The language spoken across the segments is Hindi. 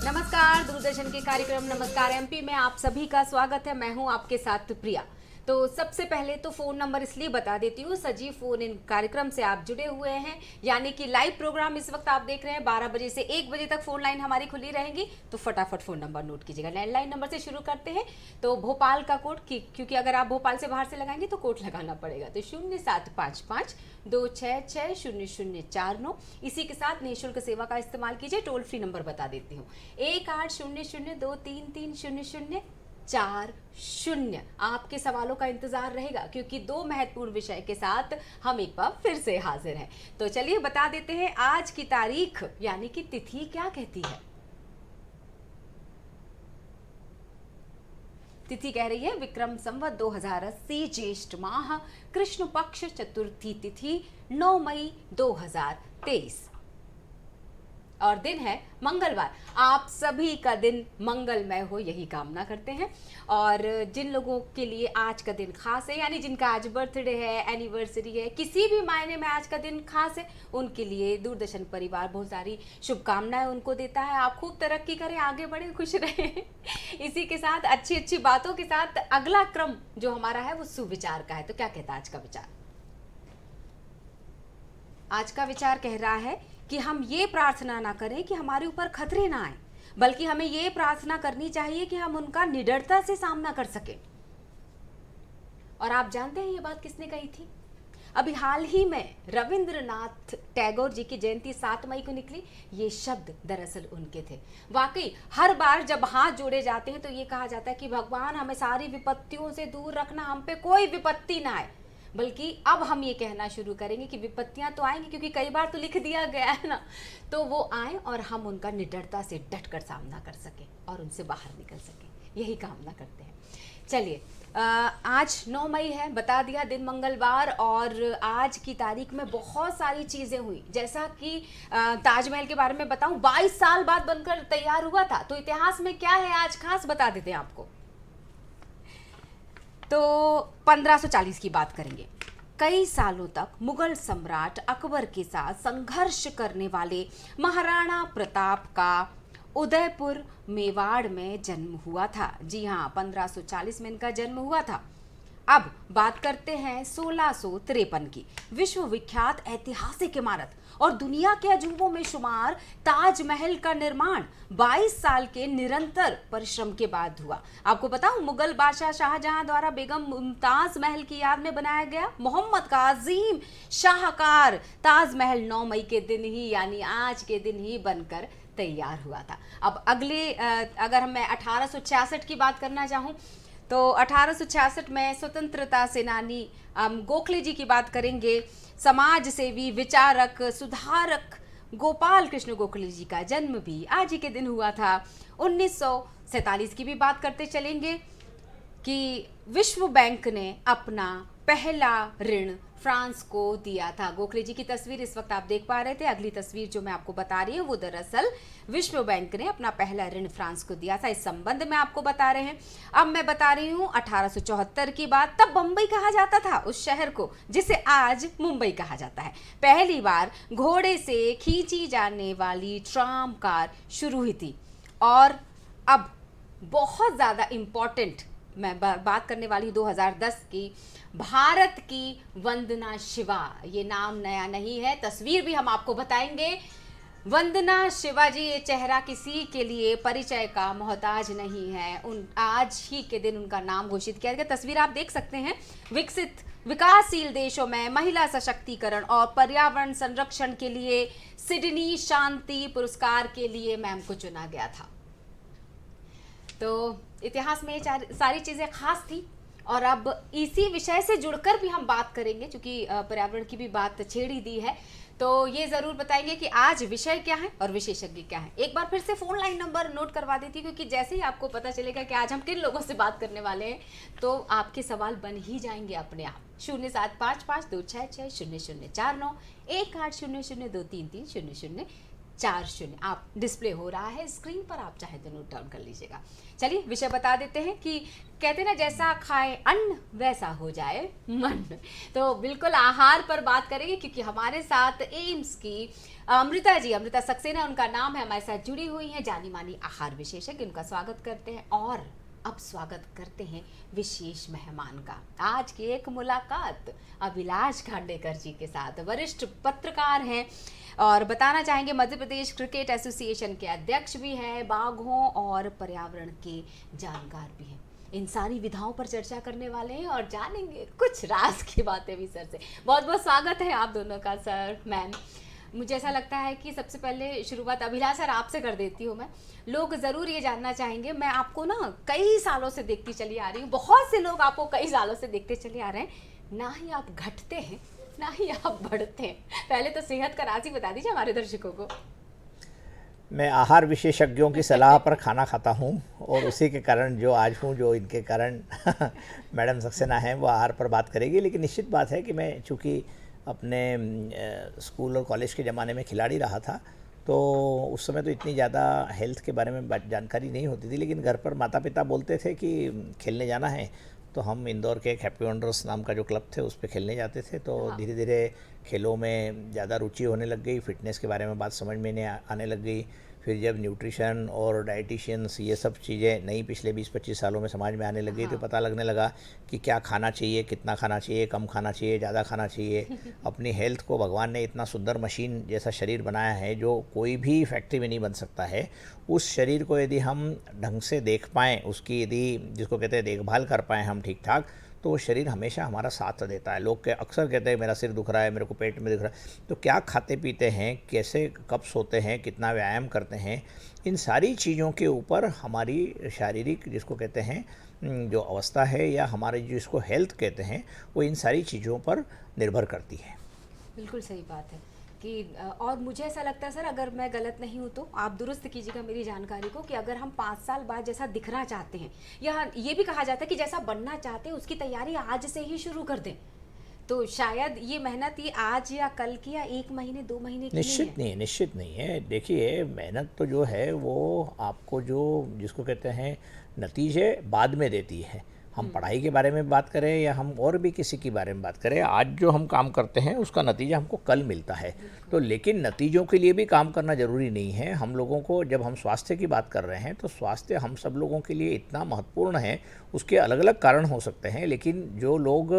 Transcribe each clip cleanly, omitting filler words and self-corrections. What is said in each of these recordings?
नमस्कार, दूरदर्शन के कार्यक्रम नमस्कार एमपी में आप सभी का स्वागत है। मैं हूं आपके साथ प्रिया। तो सबसे पहले तो फ़ोन नंबर इसलिए बता देती हूँ, सजीव फ़ोन इन कार्यक्रम से आप जुड़े हुए हैं, यानी कि लाइव प्रोग्राम इस वक्त आप देख रहे हैं। 12 बजे से 1 बजे तक फ़ोन लाइन हमारी खुली रहेंगी, तो फटाफट फ़ोन नंबर नोट कीजिएगा। लैंडलाइन नंबर से शुरू करते हैं। तो भोपाल का कोड, क्योंकि अगर आप भोपाल से बाहर से लगाएंगे तो कोड लगाना पड़ेगा, तो 0755-266-0049। इसी के साथ निःशुल्क सेवा का इस्तेमाल कीजिए। टोल फ्री नंबर बता देती हूँ, 1800-233-0040। आपके सवालों का इंतजार रहेगा, क्योंकि दो महत्वपूर्ण विषय के साथ हम एक बार फिर से हाजिर हैं। तो चलिए बता देते हैं आज की तारीख, यानी कि तिथि क्या कहती है। तिथि कह रही है विक्रम संवत 2080 ज्येष्ठ माह कृष्ण पक्ष चतुर्थी तिथि 9 मई 2023 और दिन है मंगलवार। आप सभी का दिन मंगलमय हो, यही कामना करते हैं। और जिन लोगों के लिए आज का दिन खास है, यानी जिनका आज बर्थडे है, एनिवर्सरी है, किसी भी मायने में आज का दिन खास है, उनके लिए दूरदर्शन परिवार बहुत सारी शुभकामनाएं उनको देता है। आप खूब तरक्की करें, आगे बढ़े, खुश रहें। इसी के साथ अच्छी अच्छी बातों के साथ अगला क्रम जो हमारा है वो सुविचार का है। तो क्या कहता है आज का विचार? आज का विचार कह रहा है कि हम ये प्रार्थना ना करें कि हमारे ऊपर खतरे ना आए, बल्कि हमें ये प्रार्थना करनी चाहिए कि हम उनका निडरता से सामना कर सकें। और आप जानते हैं ये बात किसने कही थी? अभी हाल ही में रविंद्रनाथ टैगोर जी की जयंती 7 मई को निकली। ये शब्द दरअसल उनके थे। वाकई हर बार जब हाथ जोड़े जाते हैं तो ये कहा जाता है कि भगवान हमें सारी विपत्तियों से दूर रखना, हम पे कोई विपत्ति ना आए। बल्कि अब हम ये कहना शुरू करेंगे कि विपत्तियां तो आएंगी, क्योंकि कई बार तो लिख दिया गया है ना, तो वो आए और हम उनका निडरता से डट कर सामना कर सकें और उनसे बाहर निकल सकें, यही कामना करते हैं। चलिए, आज 9 मई है, बता दिया, दिन मंगलवार। और आज की तारीख में बहुत सारी चीज़ें हुई, जैसा कि ताजमहल के बारे में बताऊं, 22 साल बाद बनकर तैयार हुआ था। तो इतिहास में क्या है आज खास, बता देते हैं आपको। तो 1540 की बात करेंगे। कई सालों तक मुगल सम्राट अकबर के साथ संघर्ष करने वाले महाराणा प्रताप का उदयपुर मेवाड़ में जन्म हुआ था। जी हाँ, 1540 में इनका जन्म हुआ था। अब बात करते हैं 1653 की। विश्व विख्यात ऐतिहासिक इमारत और दुनिया के अजूबों में शुमार ताजमहल का निर्माण 22 साल के निरंतर परिश्रम के बाद हुआ। आपको बताऊं, मुगल बादशाह शाहजहां द्वारा बेगम मुमताज महल की याद में बनाया गया मोहम्मद का अजीम शाहकार ताजमहल 9 मई के दिन ही, यानी आज के दिन ही बनकर तैयार हुआ था। अब अगले अगर मैं 1866 की बात करना चाहूँ तो 1866 में स्वतंत्रता सेनानी गोखले जी की बात करेंगे। समाज सेवी, विचारक, सुधारक गोपाल कृष्ण गोखले जी का जन्म भी आज ही के दिन हुआ था। 1947 की भी बात करते चलेंगे कि विश्व बैंक ने अपना पहला ऋण फ्रांस को दिया था। गोखले जी की तस्वीर इस वक्त आप देख पा रहे थे। अगली तस्वीर जो मैं आपको बता रही हूँ वो दरअसल विश्व बैंक ने अपना पहला ऋण फ्रांस को दिया था। इस संबंध में आपको बता रहे हैं। अब मैं बता रही हूँ 1874 की बात। तब बम्बई कहा जाता था उस शहर को जिसे आज मुंबई कहा जाता है। पहली बार घोड़े से खींची जाने वाली ट्राम कार शुरू हुई थी। और अब बहुत ज़्यादा इम्पॉर्टेंट मैं बात करने वाली 2010 की, भारत की वंदना शिवा। ये नाम नया नहीं है, तस्वीर भी हम आपको बताएंगे। वंदना शिवा जी, ये चेहरा किसी के लिए परिचय का मोहताज नहीं है। आज ही के दिन उनका नाम घोषित किया गया। तस्वीर आप देख सकते हैं। विकसित विकासशील देशों में महिला सशक्तिकरण और पर्यावरण संरक्षण के लिए सिडनी शांति पुरस्कार के लिए मैम को चुना गया था। तो इतिहास में सारी चीज़ें खास थी। और अब इसी विषय से जुड़कर भी हम बात करेंगे, क्योंकि पर्यावरण की भी बात छेड़ी दी है, तो ये ज़रूर बताएंगे कि आज विषय क्या है और विशेषज्ञ क्या है। एक बार फिर से फ़ोन लाइन नंबर नोट करवा देती हूँ, क्योंकि जैसे ही आपको पता चलेगा कि आज हम किन लोगों से बात करने वाले हैं तो आपके सवाल बन ही जाएंगे अपने आप। 0755-266-0049, 1800-233-00 40 आप डिस्प्ले हो रहा है स्क्रीन पर, आप चाहे तो नोट डाउन कर लीजिएगा। चलिए विषय बता देते हैं कि कहते ना जैसा खाए अन्न वैसा हो जाए मन। तो बिल्कुल आहार पर बात करेंगे क्योंकि हमारे साथ एम्स की अमृता जी, अमृता सक्सेना उनका नाम है, हमारे साथ जुड़ी हुई हैं, जानी मानी आहार विशेषज्ञ। उनका स्वागत करते हैं और अब स्वागत करते हैं विशेष मेहमान का। आज की एक मुलाकात अभिलाष खांडेकर जी के साथ, वरिष्ठ पत्रकार हैं और बताना चाहेंगे मध्य प्रदेश क्रिकेट एसोसिएशन के अध्यक्ष भी हैं, बाघों और पर्यावरण के जानकार भी हैं। इन सारी विधाओं पर चर्चा करने वाले हैं और जानेंगे कुछ राज की बातें भी सर से। बहुत बहुत स्वागत है आप दोनों का सर, मैम। मुझे ऐसा लगता है कि सबसे पहले शुरुआत अभिलाष सर आपसे कर देती हूँ मैं। लोग ज़रूर ये जानना चाहेंगे, मैं आपको ना कई सालों से देखती चली आ रही हूँ, बहुत से लोग आपको कई सालों से देखते चले आ रहे हैं, ना ही आप घटते हैं ना ही आप बढ़ते हैं। पहले तो सेहत का राज ही बता दीजिए हमारे दर्शकों को। मैं आहार विशेषज्ञों की सलाह पर खाना खाता हूँ और उसी के कारण जो आज हूँ, जो इनके कारण मैडम सक्सेना हैं वो आहार पर बात करेगी। लेकिन निश्चित बात है कि मैं चूँकि अपने स्कूल और कॉलेज के ज़माने में खिलाड़ी रहा था, तो उस समय तो इतनी ज़्यादा हेल्थ के बारे में जानकारी नहीं होती थी। लेकिन घर पर माता पिता बोलते थे कि खेलने जाना है, तो हम इंदौर के एक हैप्पी वंडर्स नाम का जो क्लब थे उस पे खेलने जाते थे। तो धीरे धीरे खेलों में ज़्यादा रुचि होने लग गई, फिटनेस के बारे में बात समझ में आने लग गई। फिर जब न्यूट्रिशन और डाइटिशियंस ये सब चीज़ें नई पिछले 20-25 सालों में समाज में आने लग गई, तो पता लगने लगा कि क्या खाना चाहिए, कितना खाना चाहिए, कम खाना चाहिए, ज़्यादा खाना चाहिए। अपनी हेल्थ को भगवान ने इतना सुंदर मशीन जैसा शरीर बनाया है जो कोई भी फैक्ट्री में नहीं बन सकता है। उस शरीर को यदि हम ढंग से देख पाएँ, उसकी यदि जिसको कहते हैं देखभाल कर पाएँ हम ठीक ठाक, तो वो शरीर हमेशा हमारा साथ देता है। लोग अक्सर कहते हैं मेरा सिर दुख रहा है, मेरे को पेट में दुख रहा है, तो क्या खाते पीते हैं, कैसे कब सोते हैं, कितना व्यायाम करते हैं, इन सारी चीज़ों के ऊपर हमारी शारीरिक जिसको कहते हैं जो अवस्था है या हमारे जिसको हेल्थ कहते हैं, वो इन सारी चीज़ों पर निर्भर करती है। बिल्कुल सही बात है कि और मुझे ऐसा लगता है सर, अगर मैं गलत नहीं हूँ तो आप दुरुस्त कीजिएगा मेरी जानकारी को, कि अगर हम 5 साल बाद जैसा दिखना चाहते हैं, या ये भी कहा जाता है कि जैसा बनना चाहते हैं उसकी तैयारी आज से ही शुरू कर दें, तो शायद ये मेहनत ये आज या कल की या 1 महीने 2 महीने की निश्चित नहीं है। देखिए, मेहनत तो जो है वो आपको जो जिसको कहते हैं नतीजे बाद में देती है। हम पढ़ाई के बारे में बात करें या हम और भी किसी के बारे में बात करें, आज जो हम काम करते हैं उसका नतीजा हमको कल मिलता है। तो लेकिन नतीजों के लिए भी काम करना ज़रूरी नहीं है। हम लोगों को जब हम स्वास्थ्य की बात कर रहे हैं तो स्वास्थ्य हम सब लोगों के लिए इतना महत्वपूर्ण है, उसके अलग अलग कारण हो सकते हैं। लेकिन जो लोग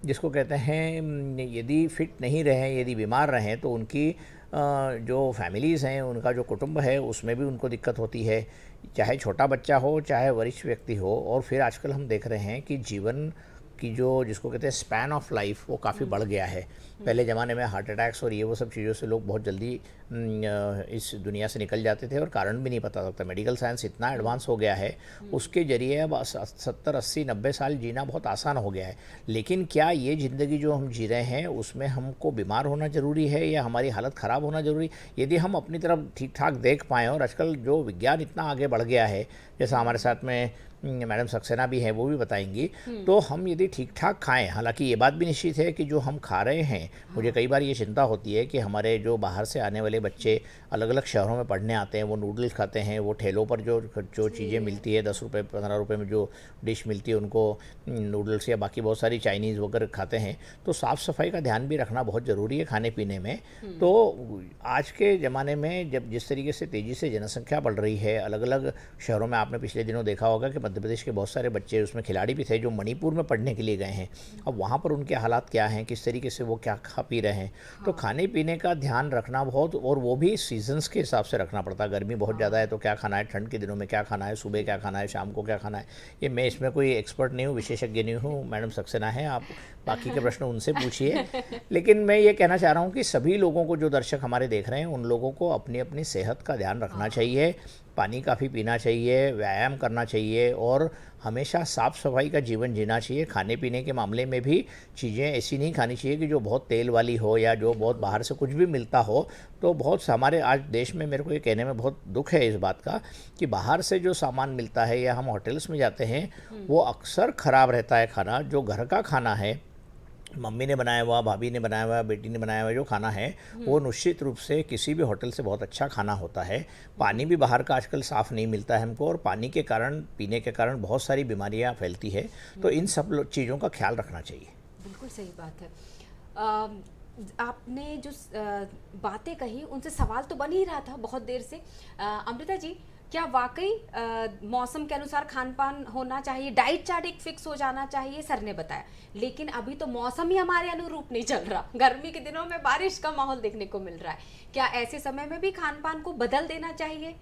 जिसको कहते हैं यदि फिट नहीं रहें, यदि बीमार रहें, तो उनकी जो फैमिलीज़ हैं, उनका जो कुटुंब है उसमें भी उनको दिक्कत होती है, चाहे छोटा बच्चा हो चाहे वरिष्ठ व्यक्ति हो। और फिर आजकल हम देख रहे हैं कि जीवन की जो जिसको कहते हैं स्पैन ऑफ लाइफ वो काफ़ी बढ़ गया है। पहले ज़माने में हार्ट अटैक्स और ये वो सब चीज़ों से लोग बहुत जल्दी इस दुनिया से निकल जाते थे और कारण भी नहीं पता लगता। मेडिकल साइंस इतना एडवांस हो गया है, उसके ज़रिए अब 70, 80, 90 साल जीना बहुत आसान हो गया है। लेकिन क्या ये ज़िंदगी जो हम जी रहे हैं उसमें हमको बीमार होना ज़रूरी है या हमारी हालत ख़राब होना ज़रूरी? यदि हम अपनी तरफ ठीक ठाक देख पाएँ, और आजकल जो विज्ञान इतना आगे बढ़ गया है, जैसा हमारे साथ में मैडम सक्सेना भी हैं, वो भी बताएंगी, तो हम यदि ठीक ठाक खाएं, हालांकि ये बात भी निश्चित है कि जो हम खा रहे हैं, मुझे कई बार ये चिंता होती है कि हमारे जो बाहर से आने वाले बच्चे अलग अलग शहरों में पढ़ने आते हैं, वो नूडल्स खाते हैं, वो ठेलों पर जो चीज़ें मिलती है 10 रुपये 15 रुपये में जो डिश मिलती है उनको नूडल्स या बाकी बहुत सारी चाइनीज़ वगैरह खाते हैं। तो साफ़ सफाई का ध्यान भी रखना बहुत ज़रूरी है खाने पीने में। तो आज के ज़माने में जब जिस तरीके से तेज़ी से जनसंख्या बढ़ रही है, अलग अलग शहरों में आपने पिछले दिनों देखा होगा कि मध्य प्रदेश के बहुत सारे बच्चे, उसमें खिलाड़ी भी थे, जो मणिपुर में पढ़ने के लिए गए हैं। अब वहाँ पर उनके हालात क्या हैं, किस तरीके से वो क्या खा पी रहे हैं। तो खाने पीने का ध्यान रखना बहुत, और वो भी सीजन्स के हिसाब से रखना पड़ता है। गर्मी बहुत ज़्यादा है तो क्या खाना है, ठंड के दिनों में क्या खाना है, सुबह क्या खाना है, शाम को क्या खाना है। ये मैं इसमें कोई एक्सपर्ट नहीं हूँ, विशेषज्ञ नहीं हूँ, मैडम सक्सेना है, आप बाकी के प्रश्न उनसे पूछिए। लेकिन मैं ये कहना चाह रहा हूँ कि सभी लोगों को, जो दर्शक हमारे देख रहे हैं, उन लोगों को अपनी अपनी सेहत का ध्यान रखना चाहिए, पानी काफ़ी पीना चाहिए, व्यायाम करना चाहिए और हमेशा साफ़ सफाई का जीवन जीना चाहिए। खाने पीने के मामले में भी चीज़ें ऐसी नहीं खानी चाहिए कि जो बहुत तेल वाली हो या जो बहुत बाहर से कुछ भी मिलता हो। तो बहुत हमारे आज देश में, मेरे को ये कहने में बहुत दुख है इस बात का, कि बाहर से जो सामान मिलता है या हम होटल्स में जाते हैं वो अक्सर ख़राब रहता है खाना। जो घर का खाना है मम्मी ने बनाया हुआ, भाभी ने बनाया हुआ, बेटी ने बनाया हुआ जो खाना है वो निश्चित रूप से किसी भी होटल से बहुत अच्छा खाना होता है। पानी भी बाहर का आजकल साफ़ नहीं मिलता है हमको, और पानी के कारण, पीने के कारण बहुत सारी बीमारियां फैलती है। तो इन सब चीज़ों का ख्याल रखना चाहिए। बिल्कुल सही बात है। आपने जो बातें कही उनसे सवाल तो बन ही रहा था बहुत देर से। अमृता जी, क्या वाकई मौसम के अनुसार खान पान होना चाहिए, डाइट चार्ट एक फिक्स हो जाना चाहिए? सर ने बताया, लेकिन अभी तो मौसम ही हमारे अनुरूप नहीं चल रहा। गर्मी के दिनों में बारिश का माहौल देखने को मिल रहा है। क्या ऐसे समय में भी खान पान को बदल देना चाहिए?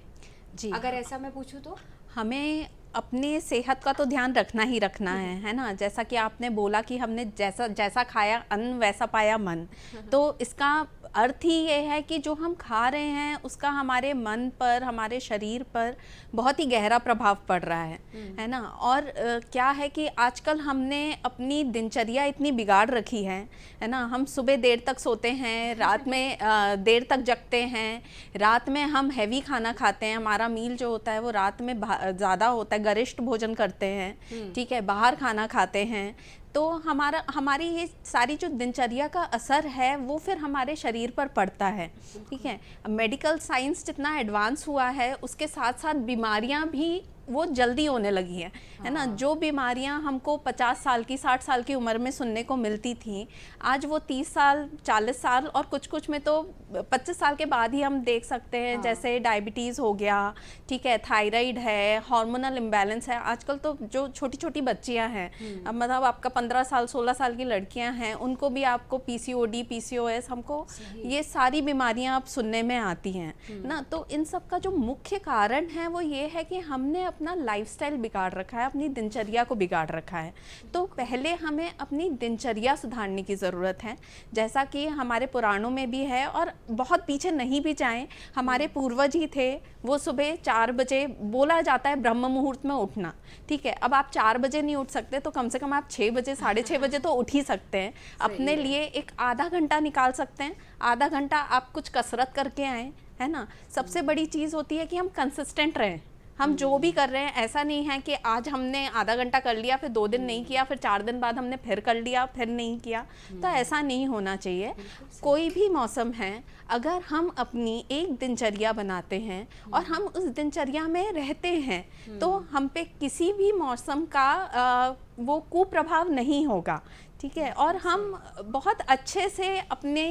जी, अगर ऐसा मैं पूछूं तो हमें अपने सेहत का तो ध्यान रखना ही रखना है ना। जैसा कि आपने बोला कि हमने जैसा जैसा खाया अन्न वैसा पाया मन, तो इसका अर्थ ही ये है कि जो हम खा रहे हैं उसका हमारे मन पर, हमारे शरीर पर बहुत ही गहरा प्रभाव पड़ रहा है ना। और क्या है कि आजकल हमने अपनी दिनचर्या इतनी बिगाड़ रखी है ना। हम सुबह देर तक सोते हैं, रात में देर तक जगते हैं, रात में हम हैवी खाना खाते हैं, हमारा मील जो होता है वो रात में ज़्यादा होता है, गरिष्ठ भोजन करते हैं, ठीक है, बाहर खाना खाते हैं। तो हमारी ये सारी जो दिनचर्या का असर है वो फिर हमारे शरीर पर पड़ता है, ठीक है। मेडिकल साइंस जितना एडवांस हुआ है उसके साथ साथ बीमारियां भी वो जल्दी होने लगी है ना। जो बीमारियां हमको 50 साल की, 60 साल की उम्र में सुनने को मिलती थी, आज वो 30 साल, 40 साल और कुछ में तो 25 साल के बाद ही हम देख सकते हैं। जैसे डायबिटीज़ हो गया, ठीक है, थायराइड है, हार्मोनल इम्बैलेंस है। आजकल तो जो छोटी छोटी बच्चियां हैं, अब मतलब आपका 15 साल 16 साल की लड़कियां हैं, उनको भी आपको PCOD, PCOS, हमको ये सारी बीमारियां अब सुनने में आती हैं ना। तो इन सब का जो मुख्य कारण है वो ये है कि हमने अपना लाइफस्टाइल बिगाड़ रखा है, अपनी दिनचर्या को बिगाड़ रखा है। तो पहले हमें अपनी दिनचर्या सुधारने की ज़रूरत है, जैसा कि हमारे पुराणों में भी है। और बहुत पीछे नहीं भी जाएं, हमारे पूर्वज ही थे, वो सुबह 4 बजे, बोला जाता है ब्रह्म मुहूर्त में उठना, ठीक है। अब आप 4 बजे नहीं उठ सकते तो कम से कम आप 6 बजे, 6:30 बजे तो उठ ही सकते हैं। अपने लिए एक आधा घंटा निकाल सकते हैं, आधा घंटा आप कुछ कसरत करके आएँ, है ना। सबसे बड़ी चीज़ होती है कि हम कंसिस्टेंट रहें। हम जो भी कर रहे हैं, ऐसा नहीं है कि आज हमने आधा घंटा कर लिया, फिर 2 दिन नहीं किया, फिर 4 दिन बाद हमने फिर कर लिया, फिर नहीं किया। तो ऐसा नहीं होना चाहिए। कोई भी मौसम है, अगर हम अपनी एक दिनचर्या बनाते हैं और हम उस दिनचर्या में रहते हैं, तो हम पे किसी भी मौसम का वो कुप्रभाव नहीं होगा, ठीक है। और हम बहुत अच्छे से अपने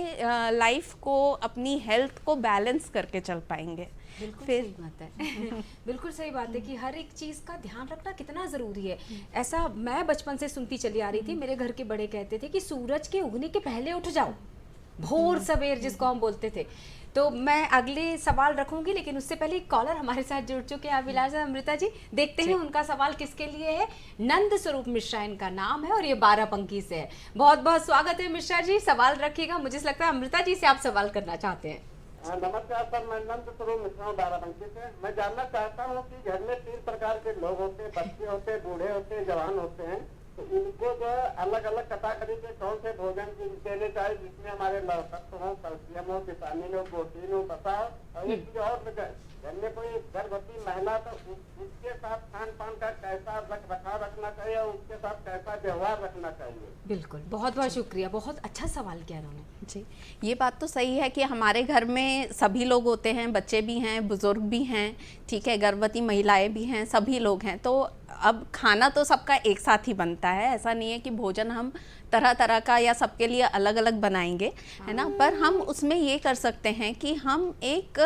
लाइफ को, अपनी हेल्थ को बैलेंस करके चल पाएंगे। बिल्कुल सही बात है। बिल्कुल सही बात है कि हर एक चीज़ का ध्यान रखना कितना ज़रूरी है। ऐसा मैं बचपन से सुनती चली आ रही थी, मेरे घर के बड़े कहते थे कि सूरज के उगने के पहले उठ जाओ, भोर सवेर जिसको हम बोलते थे। तो मैं अगले सवाल रखूंगी, लेकिन उससे पहले एक कॉलर हमारे साथ जुड़ चुके हैं, अभिलाष अमृता जी। देखते हैं उनका सवाल किसके लिए है। नंद स्वरूप मिश्रा इनका नाम है और ये बाराबंकी से है। बहुत बहुत स्वागत है मिश्रा जी, सवाल रखिएगा। मुझे लगता है अमृता जी से आप सवाल करना चाहते हैं। नमस्कार सर, मैं नंद स्वरूप मिश्रा हूँ बाराबंकी से। मैं जानना चाहता हूँ कि घर में 3 प्रकार के लोग होते हैं, बच्चे होते हैं, बूढ़े होते हैं, जवान होते हैं। तो इनको जो है अलग अलग कैटेगरी के कौन से भोजन देने चाहिए जिसमें हमारे तत्व हो, कैल्शियम हो, विटामिन हो, प्रोटीन हो, पता हो। और एक चीज और, घर में कोई गर्भवती महिला तो उसके साथ खान पान का कैसा रखरखाव रखना चाहिए और उसके साथ कैसा व्यवहार रखना चाहिए। बिल्कुल, बहुत बहुत शुक्रिया, बहुत अच्छा सवाल किया उन्होंने जी। ये बात तो सही है कि हमारे घर में सभी लोग होते हैं, बच्चे भी हैं, बुजुर्ग भी हैं, ठीक है, गर्भवती महिलाएं भी हैं, सभी लोग हैं। तो अब खाना तो सबका एक साथ ही बनता है, ऐसा नहीं है कि भोजन हम तरह तरह का या सबके लिए अलग अलग बनाएंगे, है ना। पर हम उसमें ये कर सकते हैं कि हम एक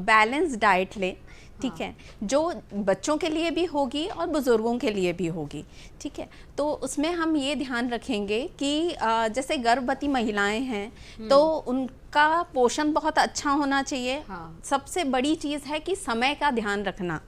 बैलेंस डाइट लें, ठीक है, जो बच्चों के लिए भी होगी और बुज़ुर्गों के लिए भी होगी, ठीक है। तो उसमें हम ये ध्यान रखेंगे कि जैसे गर्भवती महिलाएं हैं तो उनका पोषण बहुत अच्छा होना चाहिए। सबसे बड़ी चीज़ है कि समय का ध्यान रखना।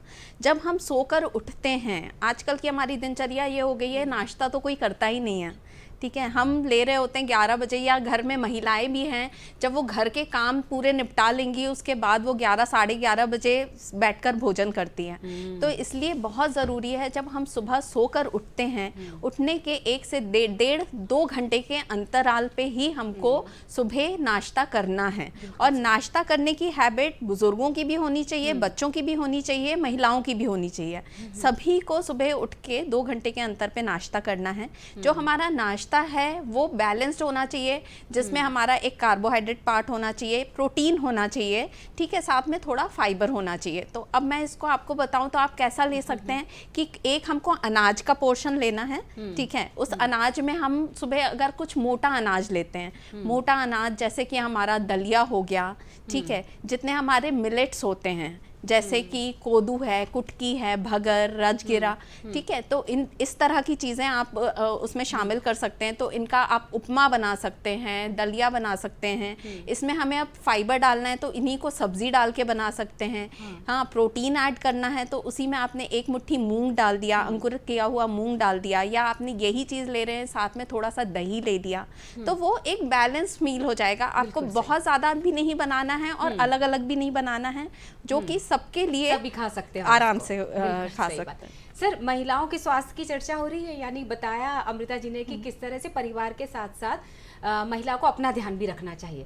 जब हम सोकर उठते हैं, आजकल की हमारी दिनचर्या ये हो गई है, नाश्ता तो कोई करता ही नहीं है, ठीक है। हम ले रहे होते हैं 11 बजे, या घर में महिलाएं भी हैं, जब वो घर के काम पूरे निपटा लेंगी उसके बाद वो 11 साढ़े 11 बजे बैठकर भोजन करती हैं। तो इसलिए बहुत ज़रूरी है जब हम सुबह सोकर उठते हैं, उठने के 1 से 1.5-2 घंटे के अंतराल पे ही हमको सुबह नाश्ता करना है। और नाश्ता करने की हैबिट बुज़ुर्गों की भी होनी चाहिए, बच्चों की भी होनी चाहिए, महिलाओं की भी होनी चाहिए। सभी को सुबह उठ के 2 घंटे के अंतर पे नाश्ता करना है। जो हमारा नाश्ता नाश्ता है वो बैलेंस्ड होना चाहिए, जिसमें हमारा एक कार्बोहाइड्रेट पार्ट होना चाहिए, प्रोटीन होना चाहिए, ठीक है, साथ में थोड़ा फाइबर होना चाहिए। तो अब मैं इसको आपको बताऊं तो आप कैसा ले सकते हैं कि एक हमको अनाज का पोर्शन लेना है, ठीक है, उस अनाज में हम सुबह अगर कुछ मोटा अनाज लेते हैं, मोटा अनाज जैसे कि हमारा दलिया हो गया, ठीक है, जितने हमारे मिलेट्स होते हैं जैसे कि कोदू है, कुटकी है, भगर, राजगिरा, ठीक है, तो इस तरह की चीज़ें आप उसमें शामिल कर सकते हैं। तो इनका आप उपमा बना सकते हैं, दलिया बना सकते हैं। इसमें हमें अब फाइबर डालना है तो इन्हीं को सब्जी डाल के बना सकते हैं। हाँ, प्रोटीन ऐड करना है तो उसी में आपने एक मुट्ठी मूंग डाल दिया, अंकुरित किया हुआ मूंग डाल दिया, या आपने यही चीज़ ले रहे हैं साथ में थोड़ा सा दही ले लिया, तो वो एक बैलेंस मील हो जाएगा। आपको बहुत ज़्यादा भी नहीं बनाना है और अलग अलग भी नहीं बनाना है, जो कि सबके लिए सभी खा सकते हैं, आराम से बिल्कुल खा सही सकते बात। हैं। सर, महिलाओं के स्वास्थ्य की चर्चा हो रही है, यानी बताया अमृता जी ने कि किस तरह से परिवार के साथ साथ महिला को अपना ध्यान भी रखना चाहिए।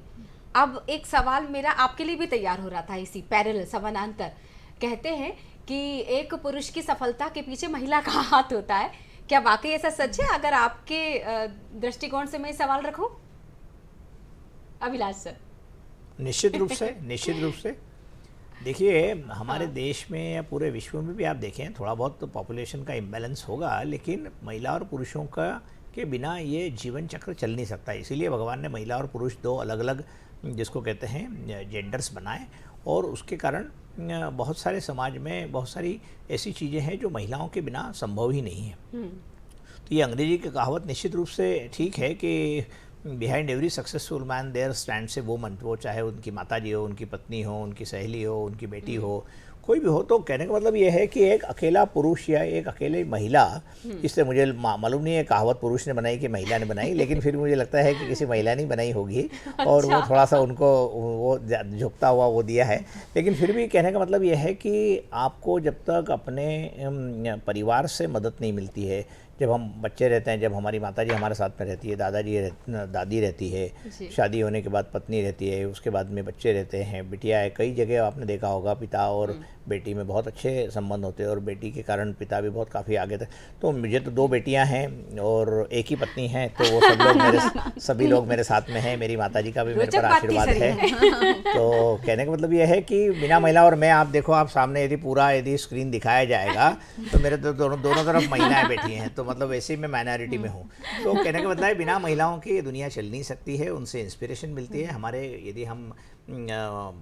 अब एक सवाल मेरा आपके लिए भी तैयार हो रहा था, इसी पैरेलल समानांतर। कहते हैं कि एक पुरुष की सफलता के पीछे महिला का हाथ होता है, क्या वाकई ऐसा सच है? अगर आपके दृष्टिकोण से मैं सवाल रखूं, अभिलाष सर। निश्चित रूप से, निश्चित रूप से। देखिए, हमारे देश में या पूरे विश्व में भी आप देखें थोड़ा बहुत तो पॉपुलेशन का इम्बैलेंस होगा, लेकिन महिला और पुरुषों का के बिना ये जीवन चक्र चल नहीं सकता। इसीलिए भगवान ने महिला और पुरुष दो अलग अलग जिसको कहते हैं जेंडर्स बनाए, और उसके कारण बहुत सारे समाज में बहुत सारी ऐसी चीज़ें हैं जो महिलाओं के बिना संभव ही नहीं है। तो ये अंग्रेजी की कहावत निश्चित रूप से ठीक है कि behind every successful man there stands a woman. वो चाहे उनकी माताजी हो, उनकी पत्नी हो, उनकी सहेली हो, उनकी बेटी हो, कोई भी हो। तो कहने का मतलब ये है कि एक अकेला पुरुष या एक अकेली महिला, इससे मुझे मालूम नहीं है कहावत पुरुष ने बनाई कि महिला ने बनाई, लेकिन फिर मुझे लगता है कि किसी महिला ने बनाई होगी और वो थोड़ा सा उनको वो झुकता हुआ वो दिया है। लेकिन फिर भी कहने का मतलब ये है कि आपको जब तक अपने परिवार से मदद नहीं मिलती है, जब हम बच्चे रहते हैं, जब हमारी माताजी हमारे साथ में रहती है, दादी रहती है, शादी होने के बाद पत्नी रहती है, उसके बाद में बच्चे रहते हैं, बिटिया है। कई जगह आपने देखा होगा पिता और बेटी में बहुत अच्छे संबंध होते हैं और बेटी के कारण पिता भी बहुत काफ़ी आगे तक। तो मुझे तो 2 बेटियां हैं और एक ही पत्नी है, तो वो सभी लोग मेरे साथ में हैं। मेरी माताजी का भी मेरे पर आशीर्वाद है। तो कहने का मतलब ये है कि बिना महिला और मैं, आप देखो, आप सामने यदि स्क्रीन दिखाया जाएगा तो मेरे तो दोनों तरफ महिलाएं बैठी हैं, तो मतलब वैसे ही मैं माइनॉरिटी में हूँ। तो कहने का मतलब है बिना महिलाओं की ये दुनिया चल नहीं सकती है। उनसे इंस्पिरेशन मिलती है। हमारे यदि हम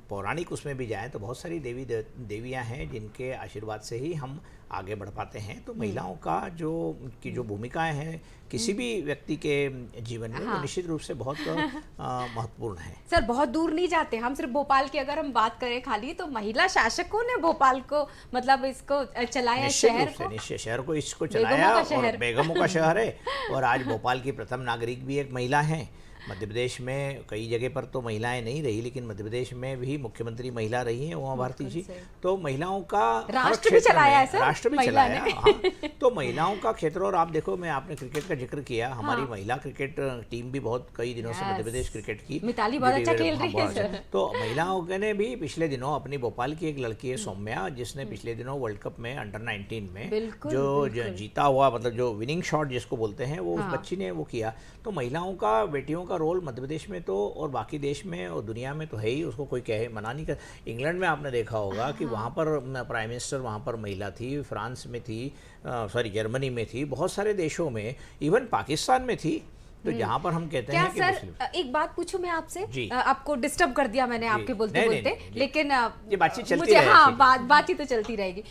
पौराणिक उसमें भी जाएं तो बहुत सारी देवियां हैं जिनके आशीर्वाद से ही हम आगे बढ़ पाते हैं। तो महिलाओं का जो भूमिकाएं हैं किसी भी व्यक्ति के जीवन में, वो निश्चित रूप से बहुत महत्वपूर्ण है। सर, बहुत दूर नहीं जाते हम, सिर्फ भोपाल की अगर हम बात करें खाली, तो महिला शासकों ने भोपाल को मतलब इसको चलाया, शहर को इसको चलाया और बेगमों का शहर है। और आज भोपाल की प्रथम नागरिक भी एक महिला हैं। मध्य प्रदेश में कई जगह पर तो महिलाएं नहीं रही, लेकिन मध्य प्रदेश में भी मुख्यमंत्री महिला रही हैं, उमा भारती जी। तो महिलाओं का राष्ट्र भी चलाया है सर, राष्ट्र भी चलाया। हाँ, तो महिलाओं का क्षेत्र। और आप देखो, मैं आपने क्रिकेट का जिक्र किया, हमारी महिला क्रिकेट टीम भी बहुत कई दिनों से मध्य प्रदेश क्रिकेट की मिताली बहुत अच्छा खेल रही है सर। तो महिलाओं ने भी पिछले दिनों अपनी भोपाल की एक लड़की है सौम्या, जिसने पिछले दिनों वर्ल्ड कप में अंडर 19 में जो जीता हुआ, मतलब जो विनिंग शॉट जिसको बोलते हैं, वो उस बच्ची ने वो किया। तो महिलाओं का, बेटियों का रोल मध्य प्रदेश में तो और बाकी देश में और दुनिया में तो है ही, उसको कोई कहे मना नहीं कर। इंग्लैंड में आपने देखा होगा कि वहाँ पर प्राइम मिनिस्टर वहाँ पर महिला थी, फ्रांस में थी, जर्मनी में थी, बहुत सारे देशों में, इवन पाकिस्तान में थी। तो जहाँ पर हम कहते हैं कि सर, एक बात पूछूं मैं आपसे, आपको डिस्टर्ब कर दिया मैंने आपके बोलते बोलते, लेकिन ये बातचीत चलती मुझे, हाँ, बातचीत तो चलती रहेगी।